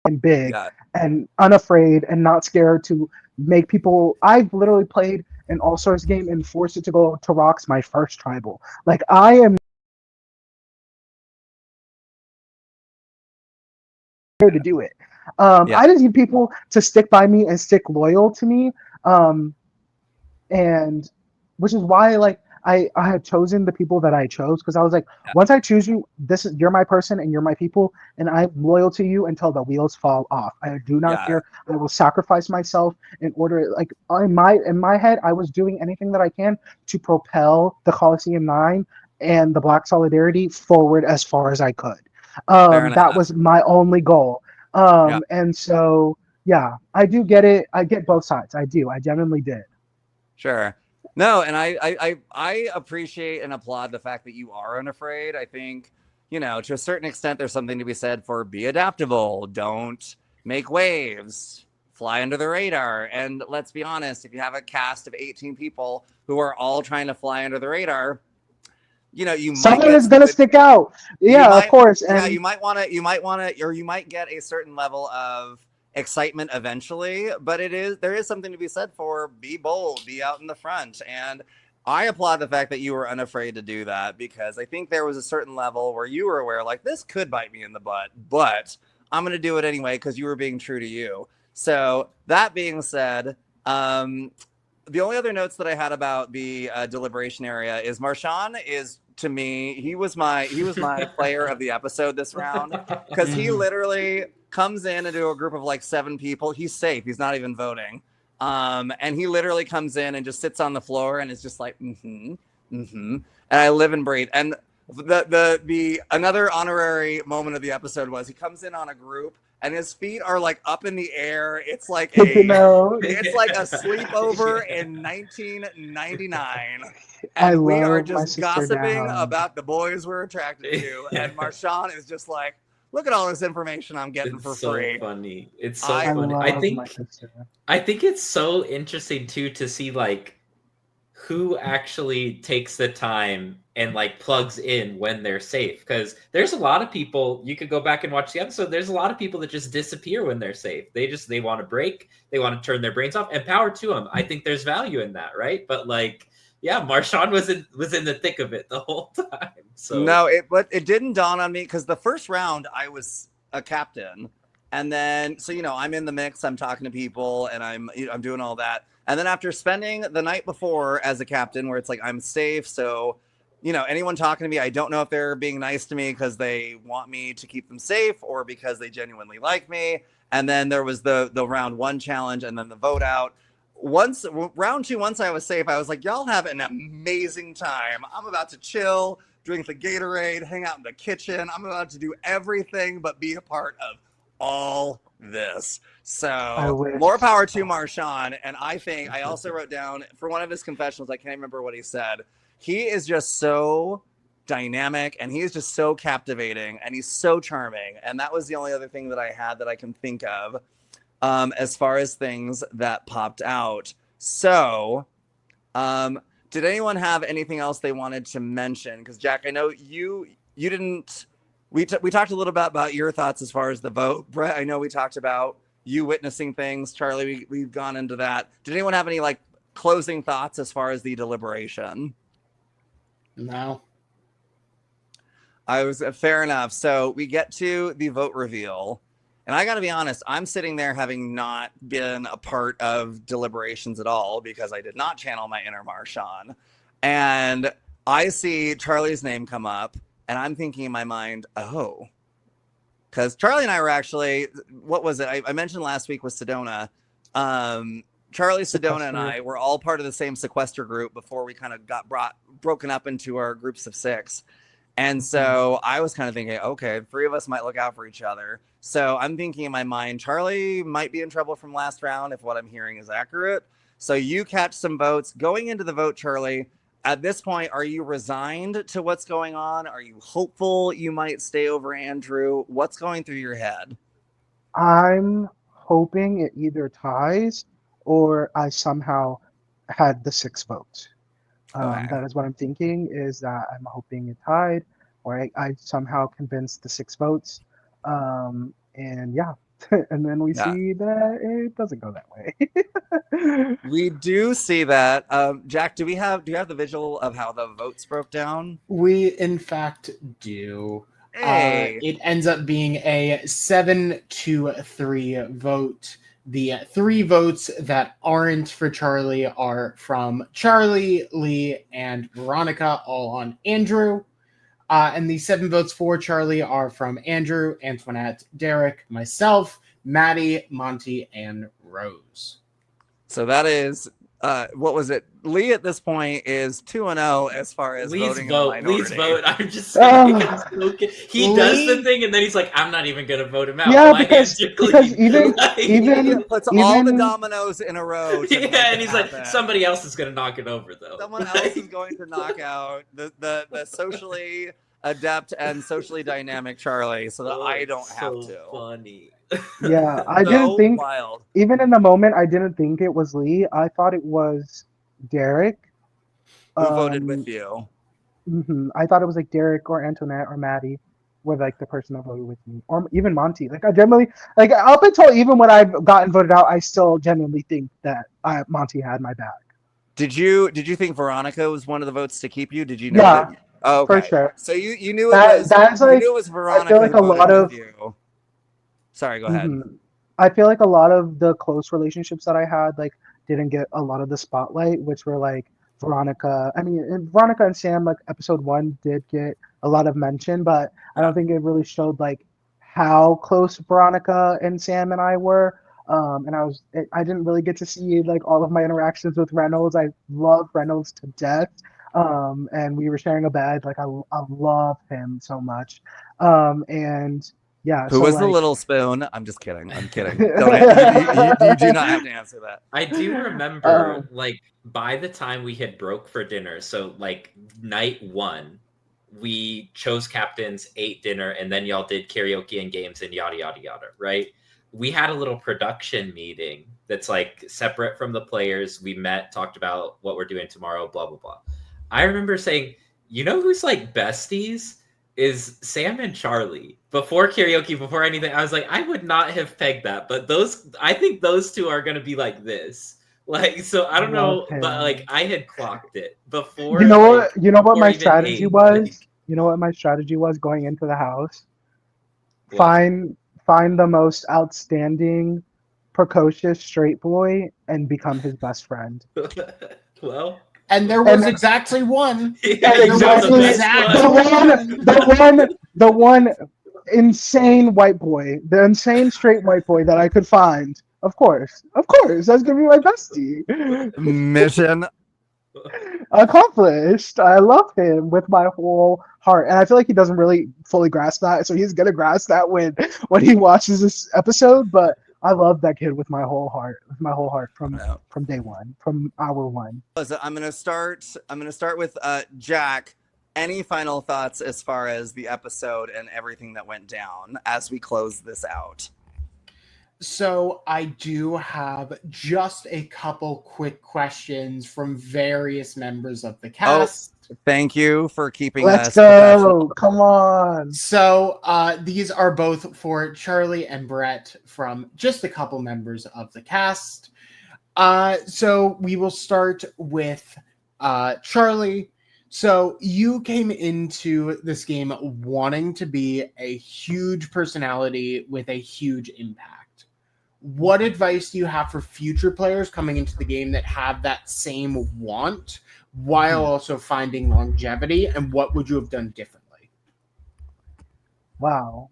and big Yeah. and unafraid and not scared to make people. I've literally played an All Stars game and forced it to go to rocks my first tribal. Like I am here to do it. Yeah. I just need people to stick by me and stick loyal to me. Um, and which is why like I had chosen the people that I chose because I was like, Yeah. once I choose you, this is you're my person and you're my people, and I'm loyal to you until the wheels fall off. I do not Yeah. care. I will sacrifice myself in order. Like in my head, I was doing anything that I can to propel the Coliseum 9 and the Black Solidarity forward as far as I could. Fair That enough. was my only goal. Yeah. And so yeah, I do get it. I get both sides. I do. I genuinely did. Sure. No, and I appreciate and applaud the fact that you are unafraid. I think, to a certain extent, there's something to be said for be adaptable. Don't make waves. Fly under the radar. And let's be honest, if you have a cast of 18 people who are all trying to fly under the radar, you might Someone get is some gonna good stick out. you Yeah, of might course. yeah, And or you might get a certain level of excitement eventually, but there is something to be said for be bold, be out in the front. And I applaud the fact that you were unafraid to do that, because I think there was a certain level where you were aware, like, this could bite me in the butt, but I'm going to do it anyway because you were being true to you. So that being said, the only other notes that I had about the deliberation area is Marshawn is, to me, he was my player of the episode this round, because he literally comes in into a group of like 7 people. He's safe. He's not even voting. And he literally comes in and just sits on the floor and is just like, and I live and breathe. And the another honorary moment of the episode was he comes in on a group and his feet are like up in the air. It's like you know, it's like a sleepover in 1999. I And we are love my just sister gossiping down. about the boys we're attracted to. And Marshawn is just like, look at all this information I'm getting It's for so free. funny. It's so I I funny. love my sister. I think it's so interesting too to see like who actually takes the time and like plugs in when they're safe, because there's a lot of people, you could go back and watch the episode, there's a lot of people that just disappear when they're safe. They want to break, they want to turn their brains off, and power to them. I think there's value in that, right? But like Yeah, Marshawn was in the thick of it the whole time. So No, but it didn't dawn on me because the first round I was a captain, and then so I'm in the mix, I'm talking to people, and I'm doing all that, and then after spending the night before as a captain, where it's like I'm safe, so anyone talking to me, I don't know if they're being nice to me because they want me to keep them safe or because they genuinely like me. And then there was the round 1 challenge, and then the vote out. Round 2, once I was safe, I was like, y'all have an amazing time. I'm about to chill, drink the Gatorade, hang out in the kitchen. I'm about to do everything but be a part of all this. So wish. more power to Marshawn. And I think I also wrote down for one of his confessionals, I can't remember what he said. He is just so dynamic, and he is just so captivating, and he's so charming. And that was the only other thing that I had that I can think of as far as things that popped out. So did anyone have anything else they wanted to mention? Because Jack, I know you didn't. We talked a little bit about your thoughts as far as the vote. Brett, I know we talked about you witnessing things. Charlie, we've gone into that. Did anyone have any closing thoughts as far as the deliberation? No. I was fair enough. So we get to the vote reveal. And I got to be honest, I'm sitting there having not been a part of deliberations at all because I did not channel my inner Marshawn. And I see Charlie's name come up, and I'm thinking in my mind, oh, because Charlie and I were actually, what was it? I mentioned last week with Sedona. Charlie, Sedona, and I were all part of the same sequester group before we kind of got broken up into our groups of 6. And so I was kind of thinking, okay, 3 of us might look out for each other. So I'm thinking in my mind, Charlie might be in trouble from last round if what I'm hearing is accurate. So you catch some votes. Going into the vote, Charlie, at this point, are you resigned to what's going on? Are you hopeful you might stay over Andrew? What's going through your head? I'm hoping it either ties or I somehow had the 6 votes. Okay. That is what I'm thinking, is that I'm hoping it tied or I somehow convinced the 6 votes. And yeah, and then we see that it doesn't go that way. We do see that. Jack, do you have the visual of how the votes broke down? We, in fact, do. Hey. It ends up being a 7-3 vote. The 3 votes that aren't for Charlie are from Charlie, Lee, and Veronica, all on Andrew. And the 7 votes for Charlie are from Andrew, Antoinette, Derek, myself, Maddie, Monty, and Rose. So that is, what was it? Lee at this point is 2-0 as far as voting in the minority. Lee's vote. I'm just saying, he does the thing, and then he's like, "I'm not even gonna vote him out." Yeah, My because even he puts all the dominoes in a row. Yeah, and he's like, somebody else is gonna knock it over, though. Someone else is going to knock out the socially adept and socially dynamic Charlie, so that I don't have to. Funny. Yeah, I didn't think. Wild. Even in the moment, I didn't think it was Lee. I thought it was Derek. Who voted with you? I thought it was Derek or Antoinette or Maddie were the person that voted with me, or even Monty. I generally up until even when I've gotten voted out, I still genuinely think that Monty had my back. Did you think Veronica was one of the votes to keep you? Did you know? Yeah, oh, okay. for sure. So you knew it was. You knew it was Veronica. I feel a lot of. You. Sorry, go ahead. I feel a lot of the close relationships that I had didn't get a lot of the spotlight, which were Veronica. I mean, Veronica and Sam, episode 1 did get a lot of mention, but I don't think it really showed how close Veronica and Sam and I were. And I didn't really get to see all of my interactions with Reynolds. I love Reynolds to death. And we were sharing a bed. I love him so much. And yeah. Who was the little spoon? I'm just kidding. I'm kidding. You do not have to answer that. I do remember, by the time we had broke for dinner, so night 1, we chose captains, ate dinner, and then y'all did karaoke and games and yada yada yada. Right? We had a little production meeting that's separate from the players. We met, talked about what we're doing tomorrow, blah blah blah. I remember saying, you know who's besties is Sam and Charlie. Before karaoke, before anything, I was I would not have pegged that, but I think those 2 are going to be this. Like, so I don't Love know, but him. like I had clocked it before. You know like, what? You know what before my even strategy Hayden, was. like, You know what my strategy was going into the house. what? Find the most outstanding, precocious straight boy and become his best friend. Well, And there was And exactly one. yeah, And you found the exactly best the one insane white boy, the insane straight white boy that I could find. Of course, that's gonna be my bestie. Mission. Accomplished. I love him with my whole heart, and I feel like he doesn't really fully grasp that. So he's gonna grasp that when he watches this episode. But I love that kid with my whole heart, from day one, from hour one. So I'm gonna start with Jack. Any final thoughts as far as the episode and everything that went down as we close this out? So I do have just a couple quick questions from various members of the cast. Thank you for keeping Let's us professional. go! Come on. So these are both for Charlie and Brett from just a couple members of the cast. So we will start with Charlie. So you came into this game wanting to be a huge personality with a impact. What advice do you have for future players coming into the game that have that same want while also finding longevity, and what would you have done differently? Wow.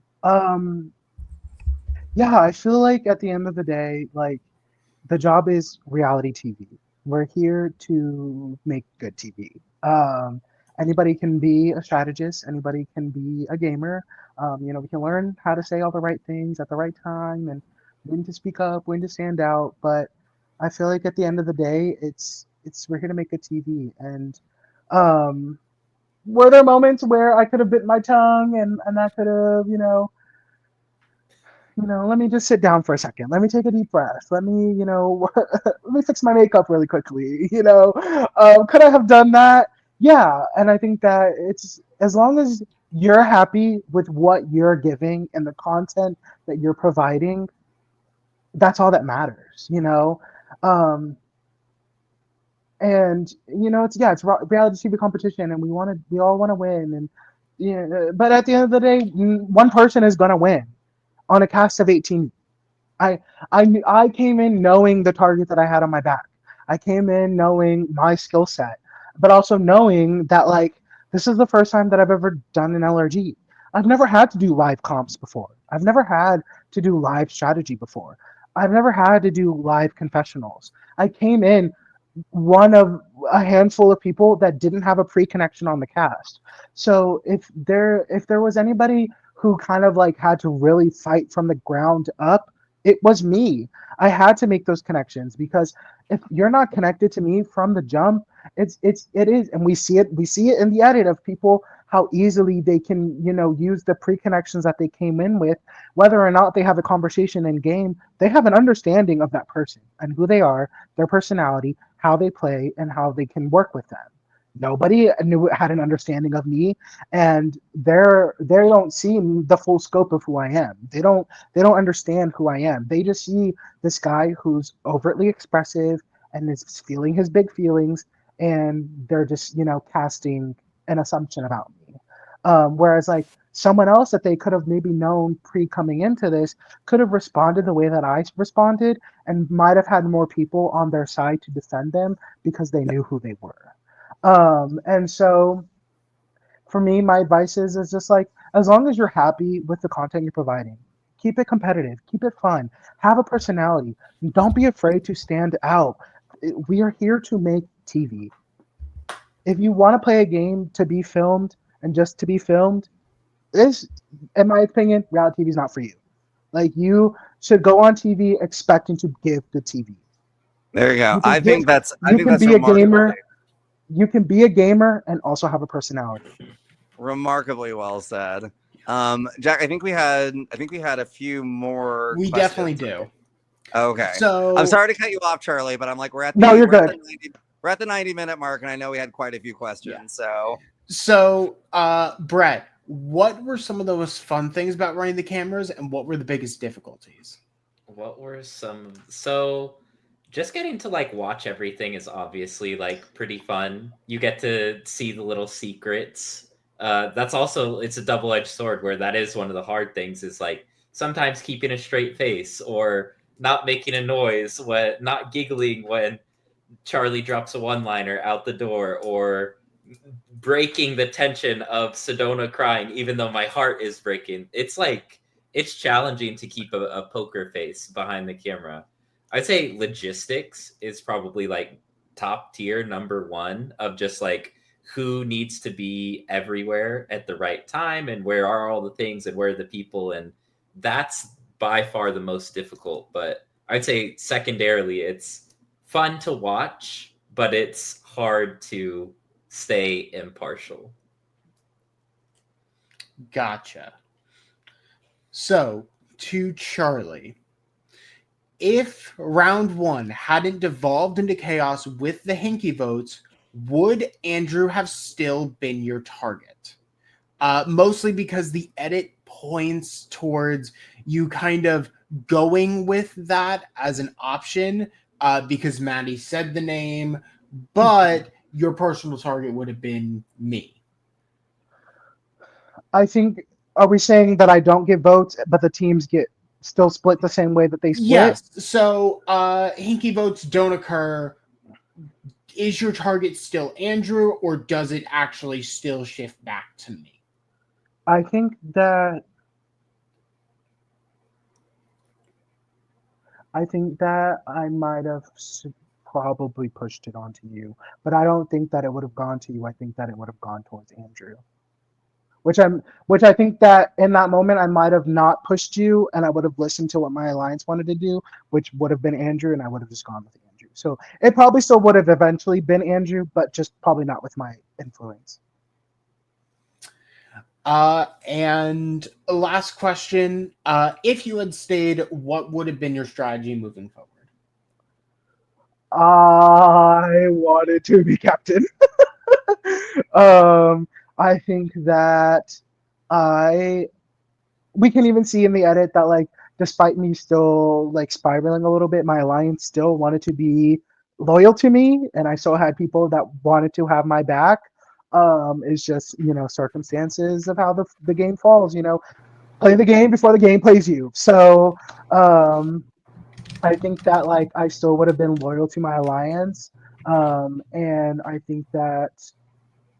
Yeah, I feel like at the end of the day, like the job is reality TV. We're here to make good TV. Anybody can be a strategist. Anybody can be a gamer. We can learn how to say all the right things at the right time and when to speak up, when to stand out. But I feel like at the end of the day, we're here to make good TV. And were there moments where I could have bitten my tongue and I could have, let me just sit down for a second. Let me take a deep breath. Let me, let me fix my makeup really quickly. Could I have done that? Yeah. And I think that it's as long as you're happy with what you're giving and the content that you're providing, that's all that matters, Um, and it's reality TV competition, and we all want to win, and but at the end of the day, one person is gonna win on a cast of 18. I came in knowing the target that I had on my back. I came in knowing my skill set, but also knowing that like this is the first time that I've ever done an LRG. I've never had to do live comps before. I've never had to do live strategy before. I've never had to do live confessionals. I came in one of a handful of people that didn't have a pre-connection on the cast. So if there was anybody who kind of like had to really fight from the ground up, it was me. I had to make those connections because if you're not connected to me from the jump, it is, and we see it in the edit of people how easily they can use the pre-connections that they came in with, whether or not they have a conversation in game, they have an understanding of that person and who they are, their personality, how they play, and how they can work with them. Nobody had an understanding of me, and they don't see the full scope of who I am. They don't understand who I am. They just see this guy who's overtly expressive and is feeling his big feelings, and they're just casting an assumption about me. Whereas like someone else that they could have maybe known pre coming into this could have responded the way that I responded and might have had more people on their side to defend them because they knew who they were. And so for me, my advice is just like, as long as you're happy with the content you're providing, keep it competitive, keep it fun, have a personality. Don't be afraid to stand out. We are here to make TV. If you want to play a game to be filmed and just to be filmed, this, in my opinion, reality TV is not for you. Like, you should go on TV expecting to give good TV. There you go. You can I think that's be a gamer. remarkably, You can be a gamer and also have a personality. remarkably well said. Jack, I think we had a few more. We questions. definitely do. Okay. So I'm sorry to cut you off, Charlie, but I'm like we're at the No, you're we're at good. we're at the 90-minute mark, and I know we had quite a few questions. So, Brett, what were some of the most fun things about running the cameras, and what were the biggest difficulties? What were some? So just getting to like watch everything is obviously like pretty fun. You get to see the little secrets. That's also, it's a double-edged sword where that is one of the hard things, is like sometimes keeping a straight face or not making a noise, when not giggling when Charlie drops a one-liner out the door, or breaking the tension of Sedona crying even though my heart is breaking. It's like, it's challenging to keep a poker face behind the camera. I'd say logistics is probably like top tier number one, of just like who needs to be everywhere at the right time and where are all the things and where are the people, and that's by far the most difficult. But I'd say secondarily, it's fun to watch, but it's hard to stay impartial. Gotcha. So, to Charlie, if round one hadn't devolved into chaos with the hinky votes, would Andrew have still been your target? Mostly because the edit points towards you kind of going with that as an option, because Maddie said the name, but your personal target would have been me. I think, are we saying that I don't get votes, but the teams get still split the same way that they split? Yes. So hinky votes don't occur. Is your target still Andrew, or does it actually still shift back to me? I think that I might have probably pushed it onto you, but I don't think that it would have gone to you. I think that it would have gone towards Andrew. Which I think that in that moment I might have not pushed you, and I would have listened to what my alliance wanted to do, which would have been Andrew, and I would have just gone with Andrew. So it probably still would have eventually been Andrew, but just probably not with my influence. And last question: if you had stayed, what would have been your strategy moving forward? I wanted to be captain. I think that we can even see in the edit that, like, despite me still like spiraling a little bit, my alliance still wanted to be loyal to me, and I still had people that wanted to have my back. It's just, circumstances of how the game falls. Play the game before the game plays you. So I think that, like, I still would have been loyal to my alliance, and I think that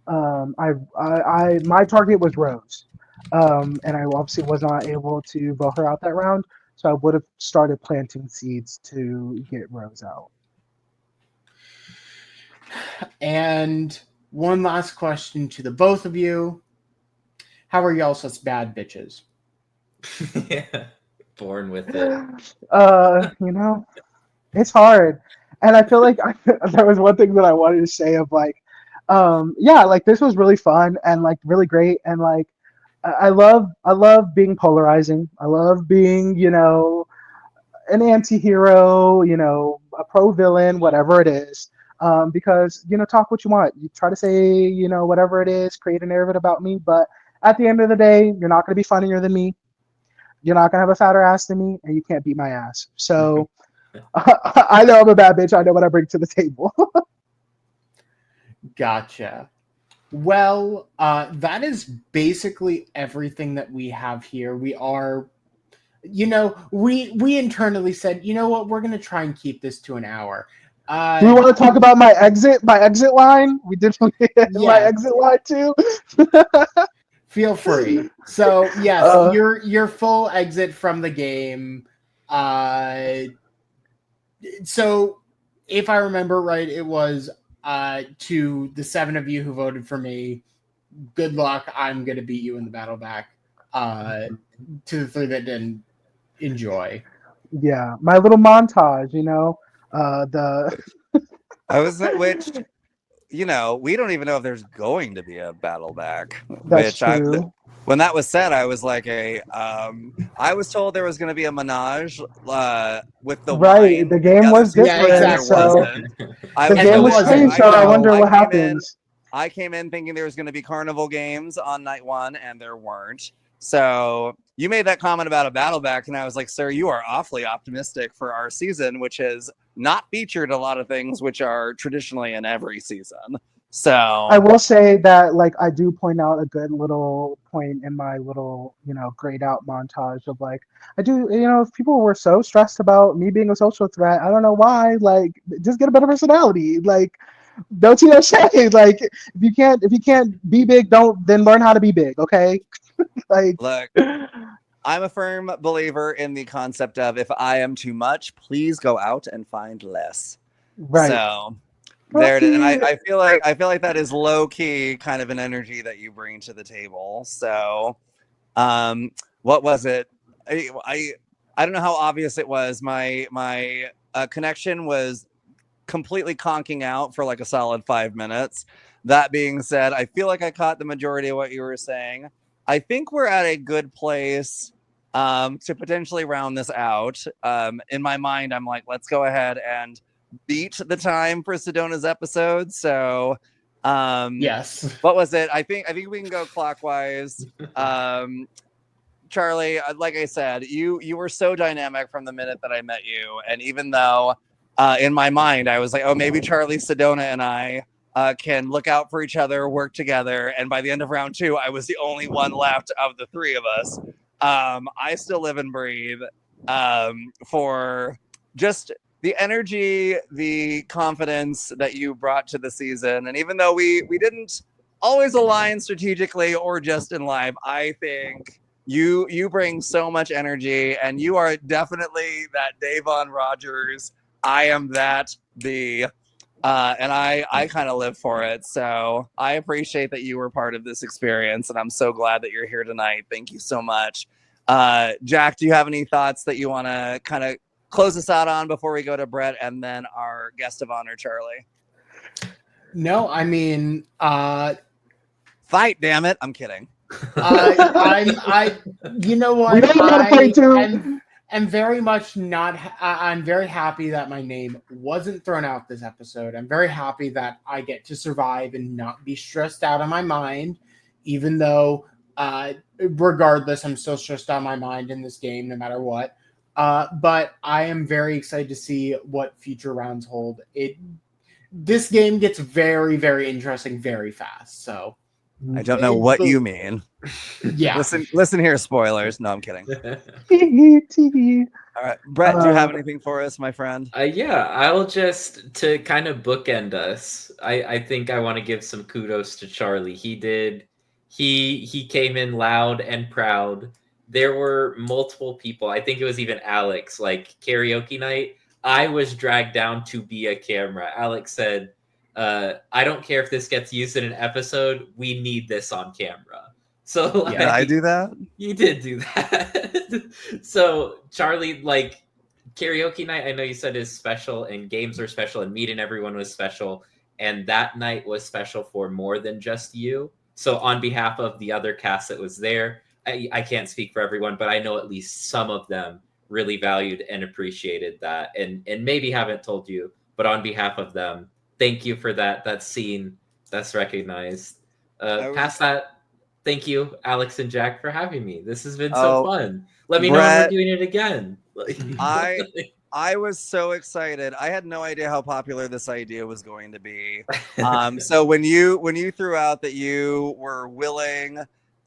my target was Rose, and I obviously was not able to vote her out that round, so I would have started planting seeds to get Rose out. And one last question to the both of you: how are y'all such bad bitches? Yeah, born with it. It's hard, and I feel like there was one thing that I wanted to say of, like, yeah, like, this was really fun and, like, really great, and, like, I love being polarizing. I love being, an anti-hero, a pro-villain, whatever it is. Because, talk what you want. You try to say, whatever it is, create a narrative about me, but at the end of the day, you're not going to be funnier than me. You're not going to have a fatter ass than me, and you can't beat my ass. So I know I'm a bad bitch. I know what I bring to the table. Gotcha. Well, that is basically everything that we have here. We are, we internally said, you know what, we're going to try and keep this to an hour. Do you want to talk about my exit line? We did my exit line too. Feel free. So yes, your full exit from the game. So if I remember right, it was to the 7 of you who voted for me, good luck. I'm gonna beat you in the battle back. To the 3 that didn't, enjoy. Yeah, my little montage. I was which. We don't even know if there's going to be a battle back. That's true. When that was said, I was like I was told there was going to be a menage with the wine. The game was different. Yeah, exactly. So I the game was changed, so I wonder what happens. I came in thinking there was going to be carnival games on night 1, and there weren't. So you made that comment about a battle back, and I was like, sir, you are awfully optimistic for our season, which has not featured a lot of things which are traditionally in every season. So I will say that, like, I do point out a good little point in my little, grayed out montage of, like, I do, if people were so stressed about me being a social threat, I don't know why, like, just get a better personality. Like, don't you know say, like, if you can't be big, then learn how to be big, okay? Like, look, I'm a firm believer in the concept of if I am too much, please go out and find less. right. So there it is. And Okay. I feel like that is low key kind of an energy that you bring to the table. So what was it? I don't know how obvious it was. My connection was completely conking out for like a solid 5 minutes. That being said, I feel like I caught the majority of what you were saying. I think we're at a good place to potentially round this out. In my mind, I'm like, let's go ahead and beat the time for Sedona's episode. So, Yes. what was it? I think we can go clockwise. Charlie, like I said, you were so dynamic from the minute that I met you, and even though in my mind I was like, oh, maybe Charlie, Sedona, and I can look out for each other, work together, and by the end of round 2, I was the only one left of the 3 of us. I still live and breathe for just the energy, the confidence that you brought to the season, and even though we didn't always align strategically or just in life, I think you bring so much energy, and you are definitely that Davon Rogers. I am that the and I kind of live for it. So I appreciate that you were part of this experience, and I'm so glad that you're here tonight. Thank you so much. Jack, do you have any thoughts that you want to kind of close us out on before we go to Brett and then our guest of honor, Charlie? No, I mean, fight, damn it. I'm kidding. You know what? We know you gotta fight too. I'm very much not. I'm very happy that my name wasn't thrown out this episode. I'm very happy that I get to survive and not be stressed out of my mind, even though, regardless, I'm still stressed out of my mind in this game, no matter what. But I am very excited to see what future rounds hold. This game gets very, very interesting very fast. So I don't know what you mean. yeah. Listen here, spoilers. No, I'm kidding. All right, Brett, do you have anything for us, my friend? Yeah, I'll just, to kind of bookend us, I think I want to give some kudos to Charlie. He came in loud and proud. There were multiple people. I think it was even Alex, like karaoke night. I was dragged down to be a camera. Alex said, I don't care if this gets used in an episode. We need this on camera. So like, did I do that? You did do that. So Charlie, like karaoke night, I know you said is special, and games are special, and meeting everyone was special, and that night was special for more than just you. So on behalf of the other cast that was there, I can't speak for everyone, but I know at least some of them really valued and appreciated that, and maybe haven't told you, but on behalf of them, thank you for that scene. That's recognized. Past that, thank you, Alex and Jack, for having me. This has been so fun. Let me know when we're doing it again. I was so excited. I had no idea how popular this idea was going to be. So when you threw out that you were willing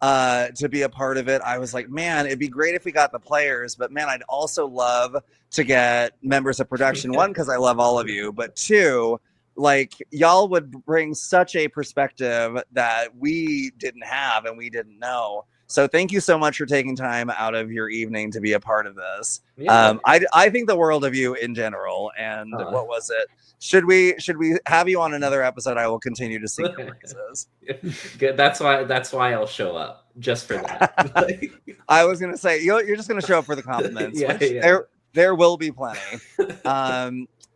to be a part of it, I was like, man, it'd be great if we got the players, but man, I'd also love to get members of production. One, because I love all of you, but two, like y'all would bring such a perspective that we didn't have and we didn't know. So thank you so much for taking time out of your evening to be a part of this. Yeah. I think the world of you in general. And what was it? Should we have you on another episode? I will continue to sing your praises. Good. That's why I'll show up, just for that. I was gonna say you're just gonna show up for the compliments. Yeah. There will be plenty.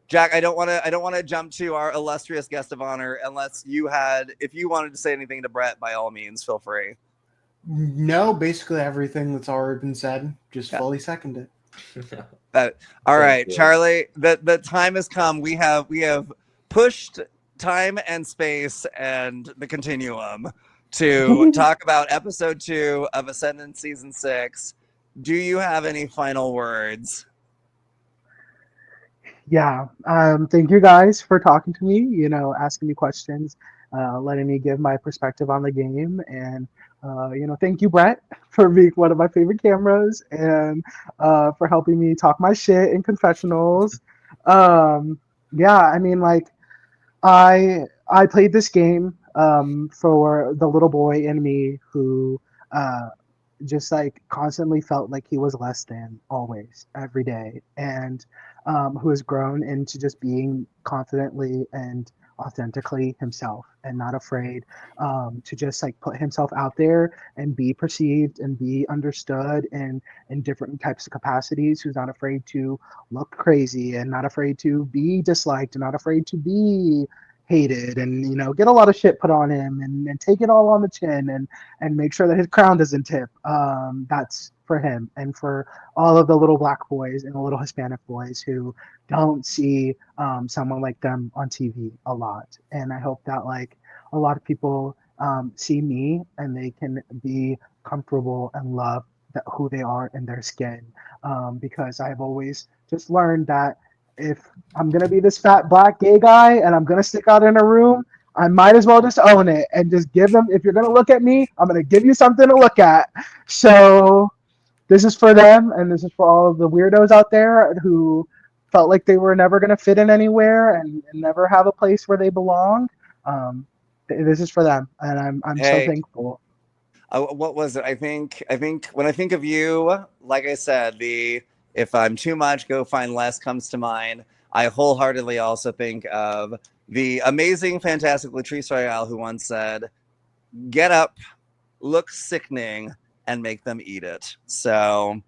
Jack, I don't want to jump to our illustrious guest of honor unless if you wanted to say anything to Brett, by all means, feel free. No, basically everything that's already been said, just fully second it. All right, Charlie, the time has come. We have pushed time and space and the continuum to talk about episode 2 of Ascendance season 6. Do you have any final words? Yeah. Thank you guys for talking to me, asking me questions, letting me give my perspective on the game. And, thank you, Brett, for being one of my favorite cameras and for helping me talk my shit in confessionals. Yeah, I mean, like, I played this game for the little boy in me who uh, just like constantly felt like he was less than always every day, and who has grown into just being confidently and authentically himself and not afraid to just like put himself out there and be perceived and be understood in different types of capacities, who's not afraid to look crazy and not afraid to be disliked and not afraid to be hated, and get a lot of shit put on him, and take it all on the chin, and make sure that his crown doesn't tip. That's for him and for all of the little black boys and the little Hispanic boys who don't see someone like them on TV a lot. And I hope that like a lot of people see me and they can be comfortable and love who they are in their skin. Because I've always just learned that if I'm gonna be this fat black gay guy and I'm gonna stick out in a room, I might as well just own it and just give them. If you're gonna look at me, I'm gonna give you something to look at. So this is for them, and this is for all of the weirdos out there who felt like they were never gonna fit in anywhere and never have a place where they belong. This is for them, and I'm so Hey, thankful. what was it? I think when I think of you, like I said, the if I'm too much, go find less comes to mind. I wholeheartedly also think of the amazing, fantastic Latrice Royale, who once said, "Get up, look sickening, and make them eat it." So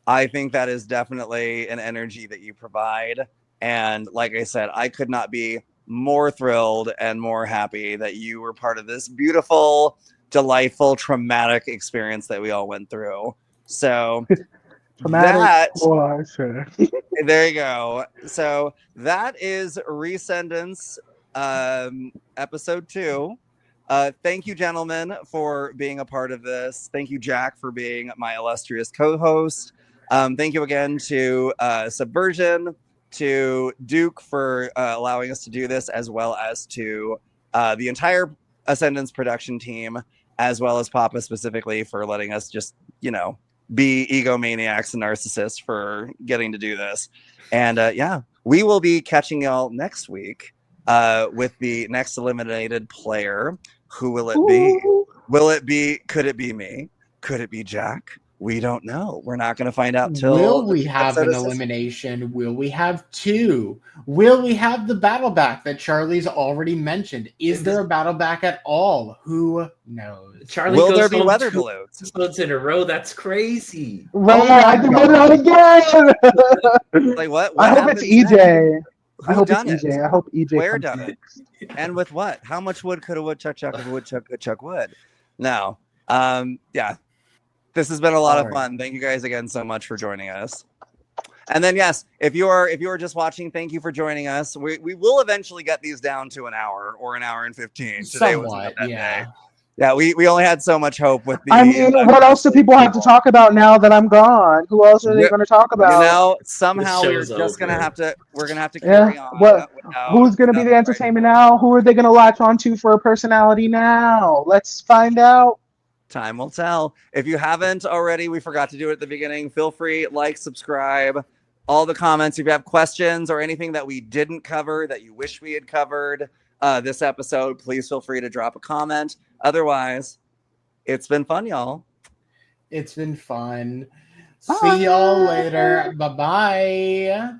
I think that is definitely an energy that you provide. And like I said, I could not be more thrilled and more happy that you were part of this beautiful, delightful, traumatic experience that we all went through. So Traumatic that for sure. there you go. So that is Recendance episode 2. Thank you, gentlemen, for being a part of this. Thank you, Jack, for being my illustrious co-host. Thank you again to Subversion, to Duke for allowing us to do this, as well as to the entire Ascendance production team, as well as Papa specifically for letting us just, be egomaniacs and narcissists for getting to do this. And yeah, we will be catching y'all next week with the next eliminated player. Who will it be? Ooh. Will it be? Could it be me? Could it be Jack? We don't know. We're not going to find out till Will the we next have episode an of season. elimination? Will we have two? Will we have the battle back that Charlie's already mentioned? Is there a battle back at all? Who knows? Charlie Will goes there be home weather 2 balloons? episodes in a row. That's crazy. Right, Oh my I can God. vote out again. Like what? I What hope it's happens next? EJ. I Who hope it's done it? EJ. I hope EJ Where comes done it? next. And with what? How much wood could a woodchuck chuck if a woodchuck could chuck wood? No. Yeah. This has been a lot All of right. fun. Thank you guys again so much for joining us. And then yes, if you are just watching, thank you for joining us. We will eventually get these down to an hour or an hour and 15. Today was not Somewhat, that yeah. day. Yeah, we only had so much hope with the I mean, what else do people have to talk about now that I'm gone? Who else are they going to talk about? Somehow The we're show's just gonna over. have to Yeah. carry on What? without Who's going to be the entertainment now? Who are they going to latch onto for a personality now? Let's find out. time will tell. If you haven't already, we forgot to do it at the beginning. Feel free, like, subscribe, all the comments. If you have questions or anything that we didn't cover that you wish we had covered this episode, please feel free to drop a comment. Otherwise, it's been fun, y'all. It's been fun. Bye. See y'all later. Bye bye.